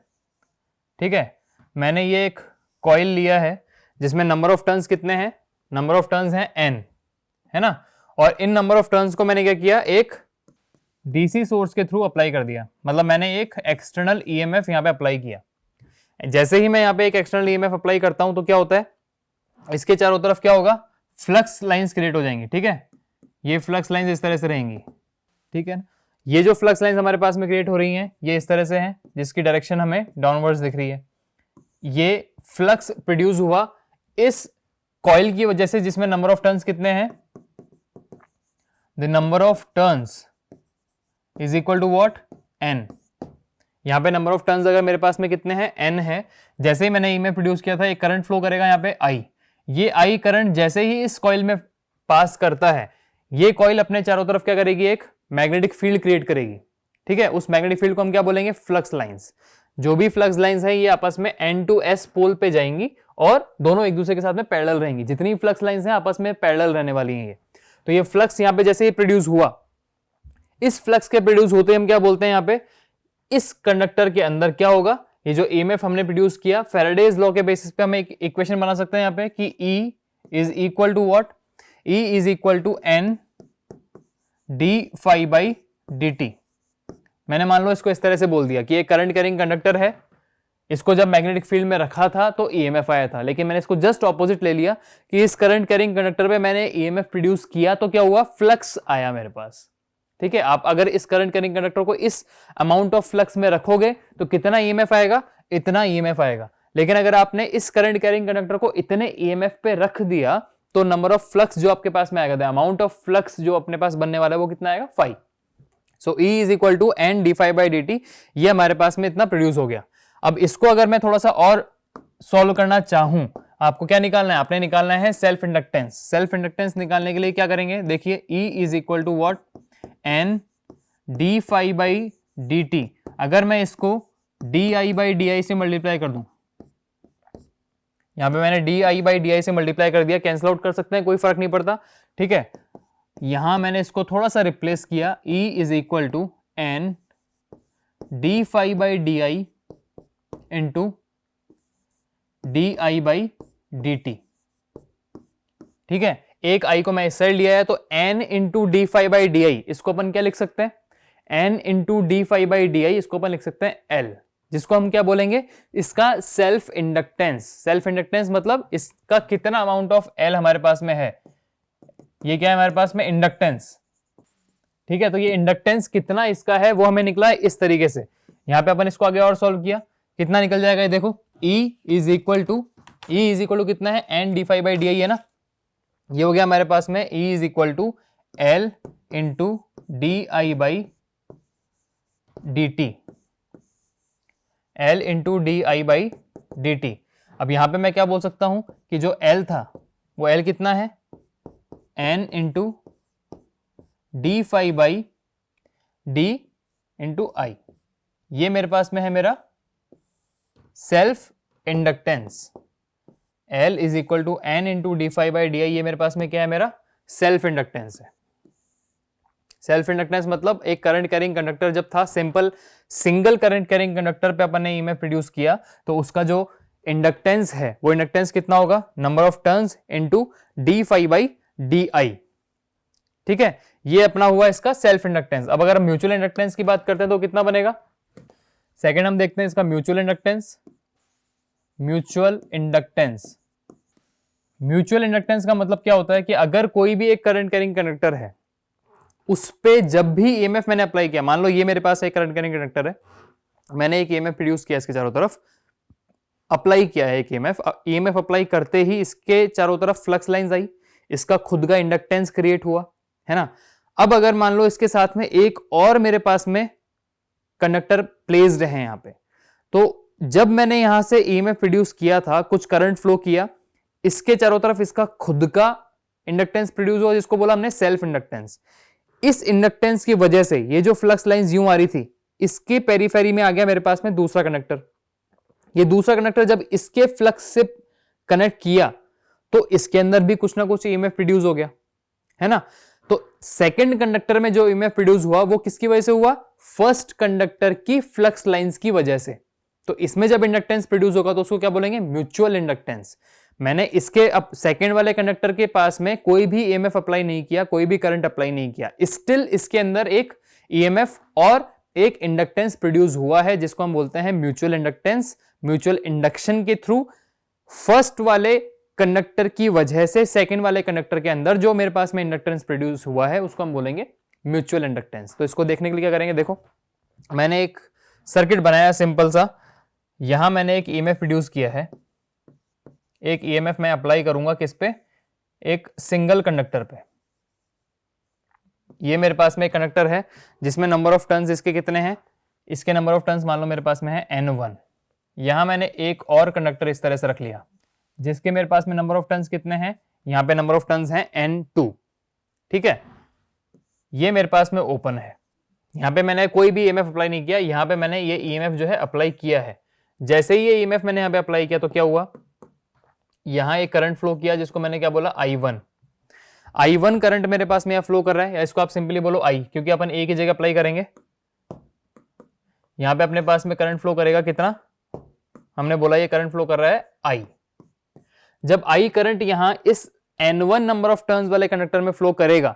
ठीक है। मैंने ये एक कॉइल लिया है जिसमें नंबर ऑफ टर्न्स कितने हैं, नंबर ऑफ टर्न्स हैं N, है ना। और इन नंबर ऑफ टर्न्स को मैंने क्या किया, एक डीसी सोर्स के थ्रू अप्लाई कर दिया, मतलब मैंने एक एक्सटर्नल ईएमएफ यहां पे अप्लाई किया। जैसे ही मैं यहां पे एक एक्सटर्नल ईएमएफ अप्लाई करता हूं तो क्या होता है, इसके चारों तरफ क्या होगा, फ्लक्स लाइंस क्रिएट हो जाएंगी, ठीक है। ये फ्लक्स लाइंस इस तरह से रहेंगी, ठीक है। ये जो फ्लक्स लाइंस हमारे पास में क्रिएट हो रही हैं ये इस तरह से हैं, जिसकी डायरेक्शन हमें डाउनवर्ड्स दिख रही है। ये फ्लक्स प्रोड्यूस हुआ इस कॉइल की वजह से जिसमें नंबर ऑफ टर्न्स कितने हैं, the number of turns is equal to what, N। यहां पे नंबर ऑफ टर्न्स अगर मेरे पास में कितने हैं, N है। जैसे ही मैंने ईएमएफ प्रोड्यूस किया था, एक करंट फ्लो करेगा यहाँ पे I। ये I करंट जैसे ही इस कॉइल में पास करता है, ये कॉइल अपने चारों तरफ क्या करेगी, एक मैग्नेटिक फील्ड क्रिएट करेगी, ठीक है। उस मैग्नेटिक फील्ड को हम क्या बोलेंगे, फ्लक्स लाइंस। जो भी फ्लक्स लाइंस है ये आपस में N to S पोल पे जाएंगी और दोनों एक दूसरे के साथ में पैरेलल रहेंगी। जितनी फ्लक्स लाइंस हैं आपस में पैरेलल रहने वाली हैं ये। तो ये फ्लक्स यहाँ पे जैसे ही प्रोड्यूस हुआ, इस फ्लक्स के प्रोड्यूस होते हम क्या बोलते हैं, यहाँ पे इस कंडक्टर के अंदर क्या होगा, ये जो ईएमएफ हमने प्रोड्यूस किया, फैराडेज लॉ के बेसिस पे हम एक इक्वेशन बना सकते हैं यहाँ पे कि E is equal to what, E is equal to N d phi dt। मैंने मान लो इसको इस तरह से बोल दिया कि ये करंट कैरिंग कंडक्टर है, इसको जब मैग्नेटिक फील्ड में रखा था तो ईएमएफ आया था, लेकिन मैंने इसको जस्ट ऑपोजिट ले लिया कि इस करंट कैरिंग कंडक्टर पे मैंने ईएमएफ प्रोड्यूस किया तो क्या हुआ, फ्लक्स आया मेरे पास, ठीक है। आप अगर इस करंट कैरिंग कंडक्टर को इस अमाउंट ऑफ फ्लक्स में रखोगे तो कितना ईएमएफ आएगा, इतना ईएमएफ आएगा। लेकिन अगर आपने इस करंट कैरिंग कंडक्टर को इतने ईएमएफ पे रख दिया तो नंबर ऑफ फ्लक्स जो आपके पास में आएगा, अमाउंट ऑफ फ्लक्स जो अपने पास बनने वाला है वो कितना आएगा, phi. So E is equal to N d phi by dt। ये हमारे पास में इतना प्रोड्यूस हो गया। अब इसको अगर मैं थोड़ा सा और सॉल्व करना चाहूं, आपको क्या निकालना है, आपने निकालना है सेल्फ इंडक्टेंस। सेल्फ इंडक्टेंस निकालने के लिए क्या करेंगे, देखिए E is equal to what, N d phi by dt। अगर मैं इसको di बाई di से मल्टीप्लाई कर दूं, यहां पे मैंने di बाई di से मल्टीप्लाई कर दिया, कैंसिल आउट कर सकते हैं, कोई फर्क नहीं पड़ता, ठीक है। यहां मैंने इसको थोड़ा सा रिप्लेस किया, E is equal to N d phi by di into di by dt, ठीक है। एक I को मैं इस साइड लिया है तो N into D phi by D i, इसको अपन क्या लिख सकते हैं, N into D phi by D i, इसको अपन लिख सकते हैं L, जिसको हम क्या बोलेंगे, इसका सेल्फ इंडक्टेंस। सेल्फ इंडक्टेंस मतलब इसका कितना अमाउंट ऑफ L हमारे पास में है, ये क्या है हमारे पास में, इंडक्टेंस, ठीक है। तो ये इंडक्टेंस कितना इसका है वो हमें निकला है इस तरीके से। यहां पे अपन इसको आगे और सॉल्व किया, कितना निकल जाएगा, ये देखो E इज इक्वल टू कितना है, N d phi by D i है ना, ये हो गया हमारे पास में E is equal to L into d i by d t, L into d i by d t. अब यहां पे मैं क्या बोल सकता हूं कि जो L था वो L कितना है, N into D phi by D into I. ये मेरे पास में है मेरा self inductance, L is equal to N into D phi by D I. ये मेरे पास में क्या है, मेरा सेल्फ इंडक्टेंस है। सेल्फ इंडक्टेंस मतलब एक करंट कैरिंग कंडक्टर जब था, simple single current carrying conductor पे अपन ने ईएमएफ प्रोड्यूस किया, तो उसका जो इंडक्टेंस है वो इंडक्टेंस कितना होगा, number of turns into d phi by D i. ठीक है, ये अपना हुआ इसका सेल्फ इंडक्टेंस। अब अगर हम म्यूचुअल इंडक्टेंस की बात करते हैं तो कितना बनेगा, सेकेंड हम देखते हैं इसका mutual inductance. Mutual inductance, mutual inductance का मतलब क्या होता है कि अगर कोई भी एक करंट कैरिंग कंडक्टर है, उस पे जब भी ईएमएफ मैंने अप्लाई किया, मान लो ये मेरे पास एक करंट कैरिंग कंडक्टर है, मैंने एक ईएमएफ प्रोड्यूस किया, इसके चारों तरफ अप्लाई किया है एक ईएमएफ अप्लाई करते ही इसके चारों तरफ फ्लक्स लाइंस आई, इसका खुद का इंडक्टेंस क्रिएट हुआ, है ना। अब अगर मान लो इसके साथ में एक और मेरे पास में कंडक्टर प्लेस्ड है यहां पे, तो जब मैंने यहां से ईएमएफ प्रोड्यूस किया था, कुछ करंट फ्लो किया, इसके चारों तरफ इसका खुद का इंडक्टेंस प्रोड्यूस हुआ, जिसको बोला हमने सेल्फ इंडक्टेंस। इस इंडक्टेंस की वजह से ये जो फ्लक्स लाइंस यूं आ रही थी, इसके पेरीफेरी में आ गया मेरे पास में दूसरा कंडक्टर। ये दूसरा कंडक्टर जब इसके फ्लक्स से कनेक्ट किया तो इसके अंदर भी कुछ ना कुछ ईएमएफ प्रोड्यूस हो गया, है ना। तो सेकंड कंडक्टर में जो ईएमएफ प्रोड्यूस हुआ वो किसकी वजह से हुआ, फर्स्ट कंडक्टर की फ्लक्स लाइंस की वजह से। तो इसमें जब इंडक्टेंस प्रोड्यूस होगा तो उसको क्या बोलेंगे, म्यूचुअल इंडक्टेंस। मैंने इसके अब सेकंड वाले कंडक्टर के पास में कोई भी ईएमएफ अप्लाई नहीं किया, कोई भी करंट अप्लाई नहीं किया, स्टिल इसके अंदर एक ईएमएफ और एक इंडक्टेंस प्रोड्यूस हुआ है, जिसको हम बोलते हैं म्यूचुअल इंडक्टेंस। म्यूचुअल इंडक्शन के थ्रू फर्स्ट वाले कंडक्टर की वजह से सेकंड वाले कंडक्टर के अंदर जो मेरे पास में इंडक्टेंस प्रोड्यूस हुआ है उसको हम बोलेंगे म्यूचुअल इंडक्टेंस। तो इसको देखने के लिए क्या करेंगे, देखो मैंने एक सर्किट बनाया सिंपल सा, यहां मैंने एक ईएमएफ प्रोड्यूस किया है, एक ईएमएफ मैं अप्लाई करूंगा किस पे, एक सिंगल कंडक्टर पे। ये मेरे पास में एक कंडक्टर है जिसमें नंबर ऑफ टर्न्स इसके कितने हैं, इसके नंबर ऑफ टर्न्स मान लो मेरे पास में है N1। यहां मैंने एक और कंडक्टर इस तरह से रख लिया जिसके मेरे पास में नंबर ऑफ टर्न्स कितने हैं, यहां पे नंबर ऑफ टर्न्स हैं N2। ठीक है, ये मेरे पास में ओपन है, यहां पे मैंने कोई भी ईएमएफ अप्लाई नहीं किया, यहां पे मैंने ये ईएमएफ जो है अप्लाई किया है। जैसे ही ये ईएमएफ मैंने यहां पे अप्लाई किया तो क्या हुआ, यहां एक करंट फ्लो किया जिसको मैंने क्या बोला, I1 करंट मेरे पास में यहां फ्लो कर रहा है, या इसको आप सिंपली बोलो I, क्योंकि अपन एक ही जगह अप्लाई करेंगे। यहां पे अपने पास में करंट फ्लो करेगा कितना, हमने बोला ये करंट फ्लो कर रहा है I। जब I करंट यहां इस N1 नंबर ऑफ टर्न्स वाले कंडक्टर में फ्लो करेगा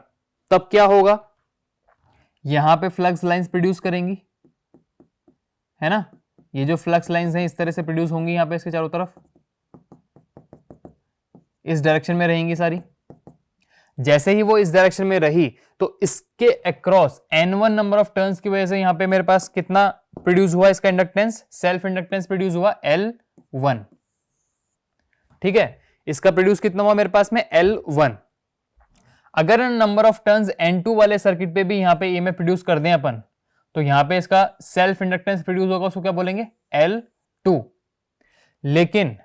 तब क्या होगा, यहां पे फ्लक्स लाइंस प्रोड्यूस करेंगी, है ना। ये जो फ्लक्स लाइंस हैं इस तरह से प्रोड्यूस होंगी यहां पे इसके चारों तरफ, इस डायरेक्शन में रहेंगी सारी। जैसे ही वो इस डायरेक्शन में रही तो इसके across N1 number of turns की वजह से यहां पे मेरे पास कितना प्रोड्यूस हुआ, इसका इंडक्टेंस, सेल्फ इंडक्टेंस प्रोड्यूस हुआ L1। ठीक है, इसका प्रोड्यूस कितना हुआ मेरे पास में L1। अगर नंबर ऑफ टर्न्स N2 वाले सर्किट पे भी यहां पे ईएमएफ प्रोड्यूस कर दें अपन, तो यहां पे इसका सेल्फ इंडक्टेंस प्रोड्यूस होगा, उसको क्या बोलेंगे, L2। लेकिन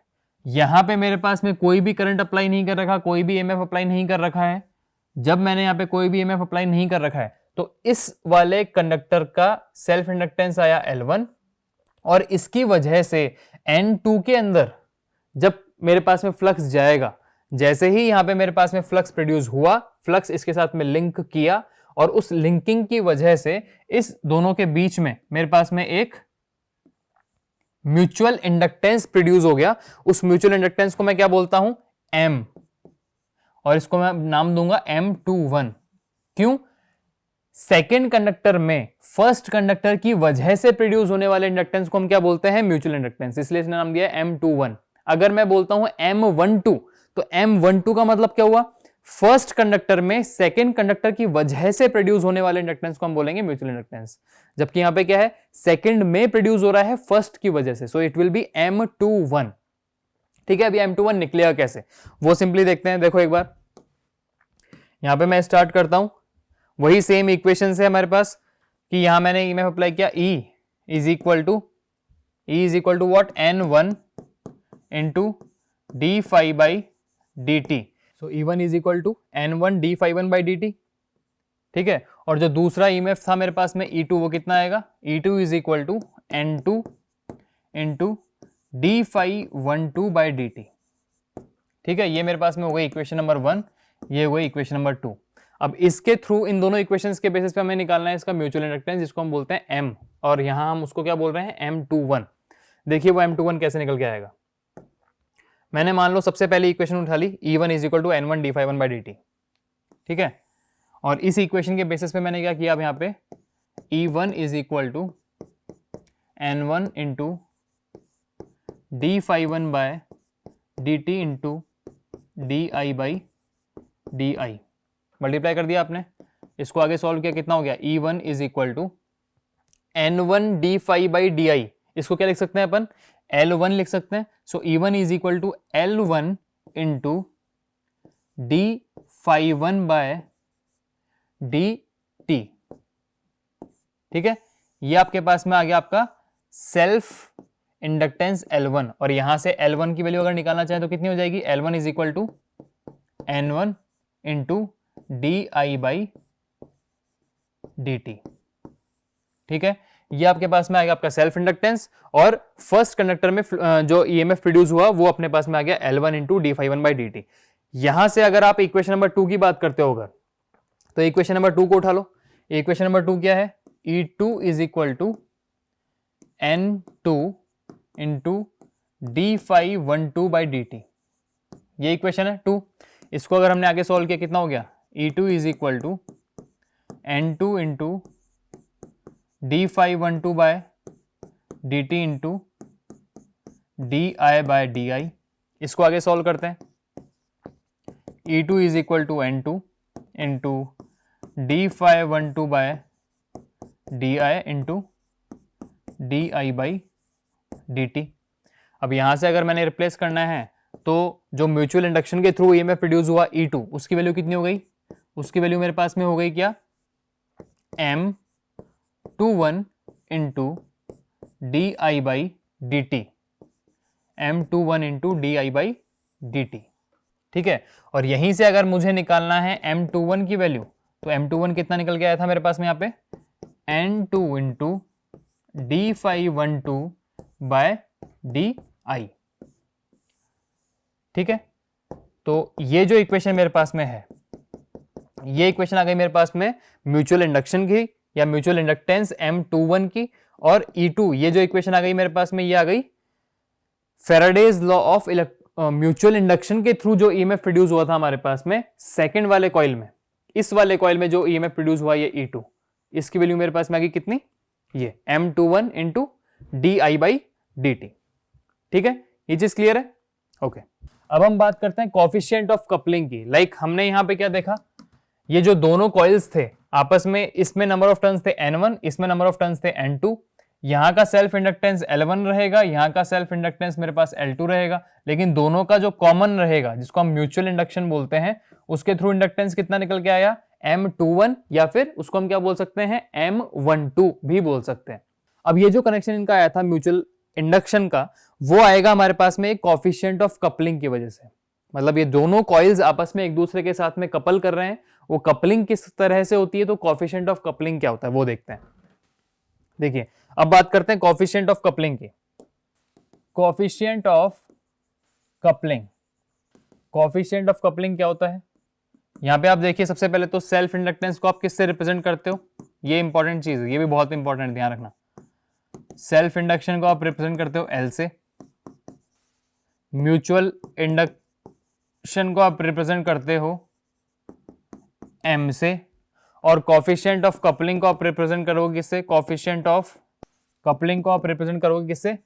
यहां पे मेरे पास में कोई भी करंट अप्लाई नहीं कर रखा, कोई भी ईएमएफ अप्लाई नहीं कर रखा है। जब मैंने यहां पे कोई भी ईएमएफ अप्लाई नहीं कर रखा है तो इस वाले कंडक्टर का सेल्फ इंडक्टेंस आया L1, और इसकी वजह से N2 के अंदर जब मेरे पास में फ्लक्स जाएगा, जैसे ही यहां पे मेरे पास में फ्लक्स प्रोड्यूस हुआ, फ्लक्स इसके साथ में लिंक किया, और उस लिंकिंग की वजह से इस दोनों के बीच में मेरे पास में एक म्यूचुअल इंडक्टेंस प्रोड्यूस हो गया। उस म्यूचुअल इंडक्टेंस को मैं क्या बोलता हूं, M, और इसको मैं नाम दूंगा M21। क्यों, सेकेंड कंडक्टर में फर्स्ट कंडक्टर की वजह से प्रोड्यूस होने वाले इंडक्टेंस को हम क्या बोलते हैं, म्यूचुअल इंडक्टेंस, इसलिए इसने नाम दिया M21। अगर मैं बोलता हूं M12 तो M12 का मतलब क्या हुआ, फर्स्ट कंडक्टर में सेकेंड कंडक्टर की वजह से प्रोड्यूस होने वाले इंडक्टेंस को हम बोलेंगे म्यूचुअल इंडक्टेंस। जबकि यहां पे क्या है, सेकेंड में प्रोड्यूस हो रहा है फर्स्ट की वजह से, so it will be M21। ठीक है, अभी M21 निकलेगा कैसे वो सिंपली देखते हैं। देखो एक बार यहां पे मैं स्टार्ट करता हूं, वही सेम इक्वेशन है हमारे पास कि यहां मैंने ईएमएफ अप्लाई किया, E is equal to what, N1 into D phi by d t. So E1 is equal to N1 d phi 1 by dt। ठीक है। और जो दूसरा ईएमएफ था मेरे पास में E2, वो कितना आएगा, E2 is equal to N2 into d∅12/dt। ठीक है, ये मेरे पास में हो गई इक्वेशन नंबर 1, ये हो गई इक्वेशन नंबर 2। अब इसके थ्रू इन दोनों इक्वेशंस के बेसिस पे हमें निकालना है इसका म्यूचुअल इंडक्टेंस, जिसको हम बोलते हैं M, और यहां हम उसको क्या बोल रहे हैं, M21। देखिए वो M21 कैसे निकल के आएगा। मैंने मान लो सबसे पहले इक्वेशन उठा ली, E1 is equal to N1 d∅1/dt। ठीक है, और इस इक्वेशन के बेसिस पे मैंने क्या किया, अब यहाँ पे E1 is equal to N1 into d∅1/dt into di/di multiply कर दिया आपने, इसको आगे सॉल्व किया, कितना हो गया, E1 is equal to N1 d∅/di, इसको क्या लिख सकते हैं अपन, L1 लिख सकते हैं। So E1 is equal to L1 into d∅1/dt। ठीक है, ये आपके पास में आ गया आपका सेल्फ इंडक्टेंस L1, और यहां से L1 की वैल्यू अगर निकालना चाहे तो कितनी हो जाएगी, L1 is equal to N1 into di/dt। ठीक है, ये आपके पास में आ गया आपका सेल्फ इंडक्टेंस, और फर्स्ट कंडक्टर में जो ईएमएफ प्रोड्यूस हुआ वो अपने पास में आ गया L1 इंटू d∅1/dt। यहां से अगर आप इक्वेशन नंबर 2 की बात करते हो अगर, तो इक्वेशन नंबर 2 को उठा लो। इक्वेशन नंबर 2 क्या है, E2 is equal to N2 into d∅12/dt, ये इक्वेशन है 2। इसको अगर हमने आगे सॉल्व किया, कितना हो गया, E2 is equal to N2 into d∅12/dt into di/di। इसको आगे सॉल्व करते हैं, E2 is equal to N2 into d∅12/di into di/dt। अब यहां से अगर मैंने रिप्लेस करना है तो जो म्यूचुअल इंडक्शन के थ्रू ईएमएफ प्रोड्यूस हुआ E2, उसकी वैल्यू कितनी हो गई, उसकी वैल्यू मेरे पास में हो गई क्या, M21 into di/dt, M21 into di/dt। ठीक है, और यहीं से अगर मुझे निकालना है M21 की वैल्यू, तो M21 कितना निकल के आया था मेरे पास में यहाँ पे, N2 इंटू d∅12/di। ठीक है, तो ये जो इक्वेशन मेरे पास में है, ये इक्वेशन आ गई मेरे पास में म्यूचुअल इंडक्शन की या म्यूचुअल इंडक्टेंस M21 की, और E2 ये जो इक्वेशन आ गई मेरे पास में, ये आ गई Faraday's law of mutual induction के थ्रू जो ईएमएफ प्रोड्यूस हुआ था हमारे पास में सेकंड वाले कॉइल में। इस वाले कॉइल में जो ईएमएफ प्रोड्यूस हुआ ये E2, इसकी वैल्यू मेरे पास में आ गई कितनी, ये M21 इंटू di/dt। ठीक है, ये चीज क्लियर है, ओके। अब हम बात करते हैं कोएफिशिएंट ऑफ कपलिंग की। लाइक हमने यहां पे क्या देखा, ये जो दोनों कॉइल्स थे आपस में, इसमें नंबर ऑफ टर्न्स थे N1, इसमें नंबर ऑफ टर्न्स थे N2। यहां का सेल्फ इंडक्टेंस L1 रहेगा, यहां का सेल्फ इंडक्टेंस मेरे पास L2 रहेगा, लेकिन दोनों का जो कॉमन रहेगा, जिसको हम म्यूचुअल इंडक्शन बोलते हैं, उसके थ्रू इंडक्टेंस कितना निकल के आया, M21, या फिर उसको हम क्या बोल सकते हैं, M12 भी बोल सकते हैं। अब ये जो कनेक्शन इनका आया था म्यूचुअल इंडक्शन का, वो आएगा हमारे पास में एक कोएफिशिएंट ऑफ कपलिंग की वजह से। मतलब ये दोनों कॉइल्स आपस में एक दूसरे के साथ में कपल कर रहे हैं, वो कपलिंग किस तरह से होती है, तो कोएफिशिएंट ऑफ कपलिंग क्या होता है वो देखते हैं। देखिए, अब बात करते हैं कोएफिशिएंट ऑफ कपलिंग की। Coefficient of coupling, coefficient of coupling क्या होता है, यहां पे आप देखिए, सबसे पहले तो सेल्फ इंडक्टेंस को आप किससे रिप्रेजेंट करते हो, ये इंपॉर्टेंट चीज है, ये भी बहुत इंपॉर्टेंट, ध्यान रखना। सेल्फ इंडक्शन को आप रिप्रेजेंट करते हो L से, म्यूचुअल इंडक्शन को आप रिप्रेजेंट करते हो M से, और कोएफिशिएंट ऑफ कपलिंग को आप रिप्रेजेंट करोगे किससे, कोएफिशिएंट ऑफ कपलिंग को आप रिप्रेजेंट करोगे किससे,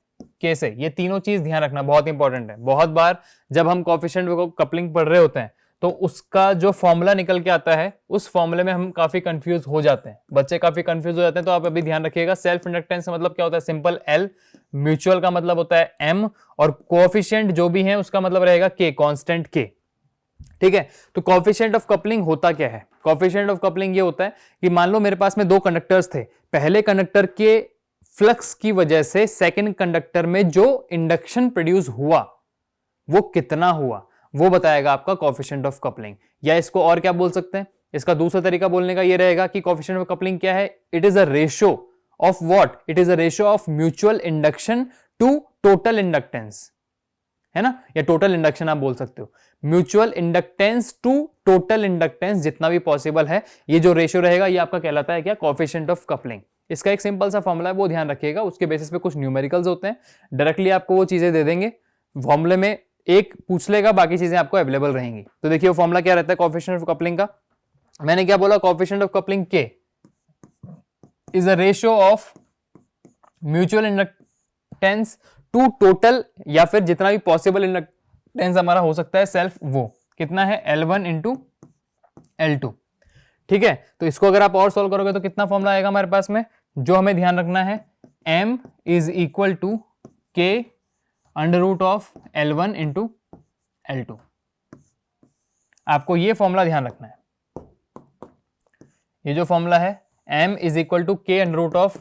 K से। ये तीनों चीज ध्यान रखना, बहुत इंपॉर्टेंट है। बहुत बार जब हम कोएफिशिएंट ऑफ कपलिंग पढ़ रहे होते हैं तो उसका जो फॉर्मूला निकल के आता है, उस फॉर्मूले में हम काफी कंफ्यूज हो जाते हैं, बच्चे काफी कंफ्यूज हो जाते हैं। तो आप अभी ध्यान रखिएगा, सेल्फ इंडक्टेंस मतलब क्या होता है, सिंपल L, म्यूचुअल का मतलब होता है M, और कोएफिशिएंट जो भी है उसका मतलब रहेगा K, कांस्टेंट K। ठीक है, तो कोएफिशिएंट ऑफ कपलिंग होता क्या है, कोएफिशिएंट ऑफ कपलिंग ये होता है कि मान लो मेरे पास में दो कंडक्टर्स थे, पहले कंडक्टर के फ्लक्स की वजह से सेकंड कंडक्टर में जो इंडक्शन प्रोड्यूस हुआ वो कितना हुआ, वो बताएगा आपका कोएफिशिएंट ऑफ कपलिंग। या इसको और क्या बोल सकते हैं, इसका दूसरा तरीका बोलने का ये रहेगा कि कोएफिशिएंट ऑफ कपलिंग क्या है, it is a ratio of what, it is a ratio of mutual induction to total inductance, है ना, या टोटल इंडक्शन आप बोल सकते हो, mutual inductance to total inductance जितना भी पॉसिबल है, ये जो रेशियो रहेगा ये आपका कहलाता है क्या, कोएफिशिएंट ऑफ कपलिंग। इसका एक सिंपल सा फॉर्मूला है, वो ध्यान रखिएगा, उसके बेसिस पे कुछ न्यूमेरिकल्स होते हैं, डायरेक्टली आपको वो चीजें दे देंगे, फॉर्मूले में एक पूछ लेगा, बाकी चीजें आपको अवेलेबल रहेंगी। तो देखिए वो फॉर्मूला क्या रहता है कोएफिशिएंट ऑफ कपलिंग का, मैंने क्या बोला, coefficient of coupling K is a ratio of mutual inductance to total, या फिर जितना भी पॉसिबल इंडक्टेंस हमारा हो सकता है सेल्फ, वो कितना है L1 इंटू L2, ठीक है। तो इसको अगर आप और सॉल्व करोगे तो कितना फॉर्मूला आएगा हमारे पास में, जो हमें ध्यान रखना है, M is equal to K under root of L1 into L2, आपको ये फॉर्मूला ध्यान रखना है, ये जो फॉर्मूला है M is equal to K under root of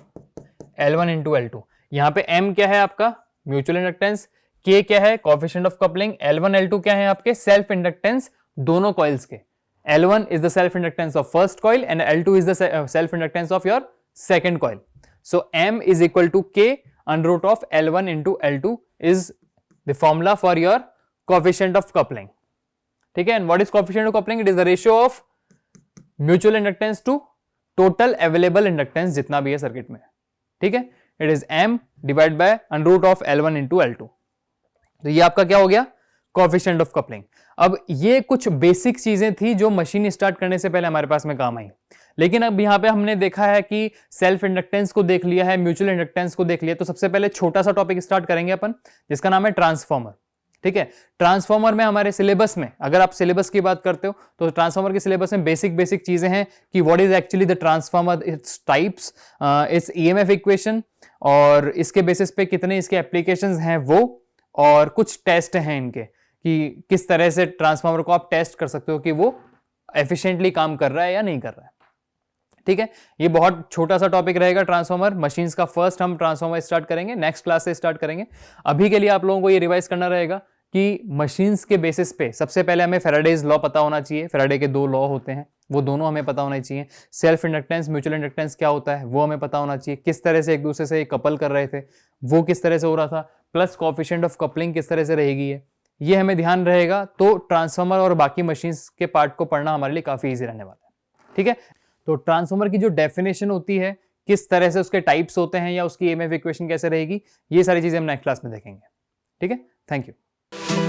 L1 into L2, यहां पे M क्या है आपका म्यूचुअल इंडक्टेंस, K क्या है coefficient of coupling, L1 L2 क्या है आपके सेल्फ इंडक्टेंस दोनों कॉइल्स के, L1 is the self inductance of first coil and L2 is the self inductance of your second coil. So M is equal to K under root of L1 into L2 is the formula for your coefficient of coupling. ठीक है, and what is coefficient of coupling? It is the ratio of mutual inductance to total available inductance जितना भी है circuit में, ठीक है, it is M divided by under root of L1 into L2. तो ये आपका क्या हो गया, कोएफिशिएंट ऑफ कपलिंग। अब ये कुछ बेसिक चीजें थी जो मशीन स्टार्ट करने से पहले हमारे पास में काम आई, लेकिन अब यहाँ पे हमने देखा है कि सेल्फ इंडक्टेंस को देख लिया है, म्यूचुअल इंडक्टेंस को देख लिया, तो सबसे पहले छोटा सा टॉपिक स्टार्ट करेंगे अपन, जिसका नाम है ट्रांसफॉर्मर, ठीक है। ट्रांसफॉर्मर में हमारे सिलेबस में, अगर आप सिलेबस की बात करते हो तो ट्रांसफॉर्मर के सिलेबस में बेसिक चीजें हैं कि what is actually the transformer, its types, it's EMF equation, और इसके बेसिस पे कितने इसके एप्लीकेशंस हैं वो, और कुछ टेस्ट हैं इनके कि किस तरह से ट्रांसफार्मर को आप टेस्ट कर सकते हो कि वो एफिशिएंटली काम कर रहा है या नहीं कर रहा है, ठीक है। ये बहुत छोटा सा टॉपिक रहेगा ट्रांसफार्मर मशीन्स का, फर्स्ट हम ट्रांसफार्मर स्टार्ट करेंगे, नेक्स्ट क्लास से स्टार्ट करेंगे। अभी के लिए आप लोगों को ये रिवाइज करना रहेगा कि मशीन्स के बेसिस पे सबसे पहले हमें फैराडेज लॉ पता होना चाहिए, फैराडे के 2 लॉ होते हैं, वो दोनों हमें पता होने चाहिए। सेल्फ इंडक्टेंस म्यूचुअल इंडक्टेंस क्या होता है वो हमें पता होना चाहिए, किस तरह से एक दूसरे से कपल कर रहे थे वो किस तरह से हो रहा था, प्लस कोएफिशिएंट ऑफ कपलिंग किस तरह से रहेगी, ये हमें ध्यान रहेगा, तो ट्रांसफार्मर और बाकी मशीन्स के पार्ट को पढ़ना हमारे लिए काफी ईजी रहने वाला है, ठीक है। तो ट्रांसफार्मर की जो डेफिनेशन होती है, किस तरह से उसके टाइप्स होते हैं या उसकी ईएमएफ इक्वेशन कैसे रहेगी, ये सारी चीजें हम नेक्स्ट क्लास में देखेंगे, ठीक है। Thank you.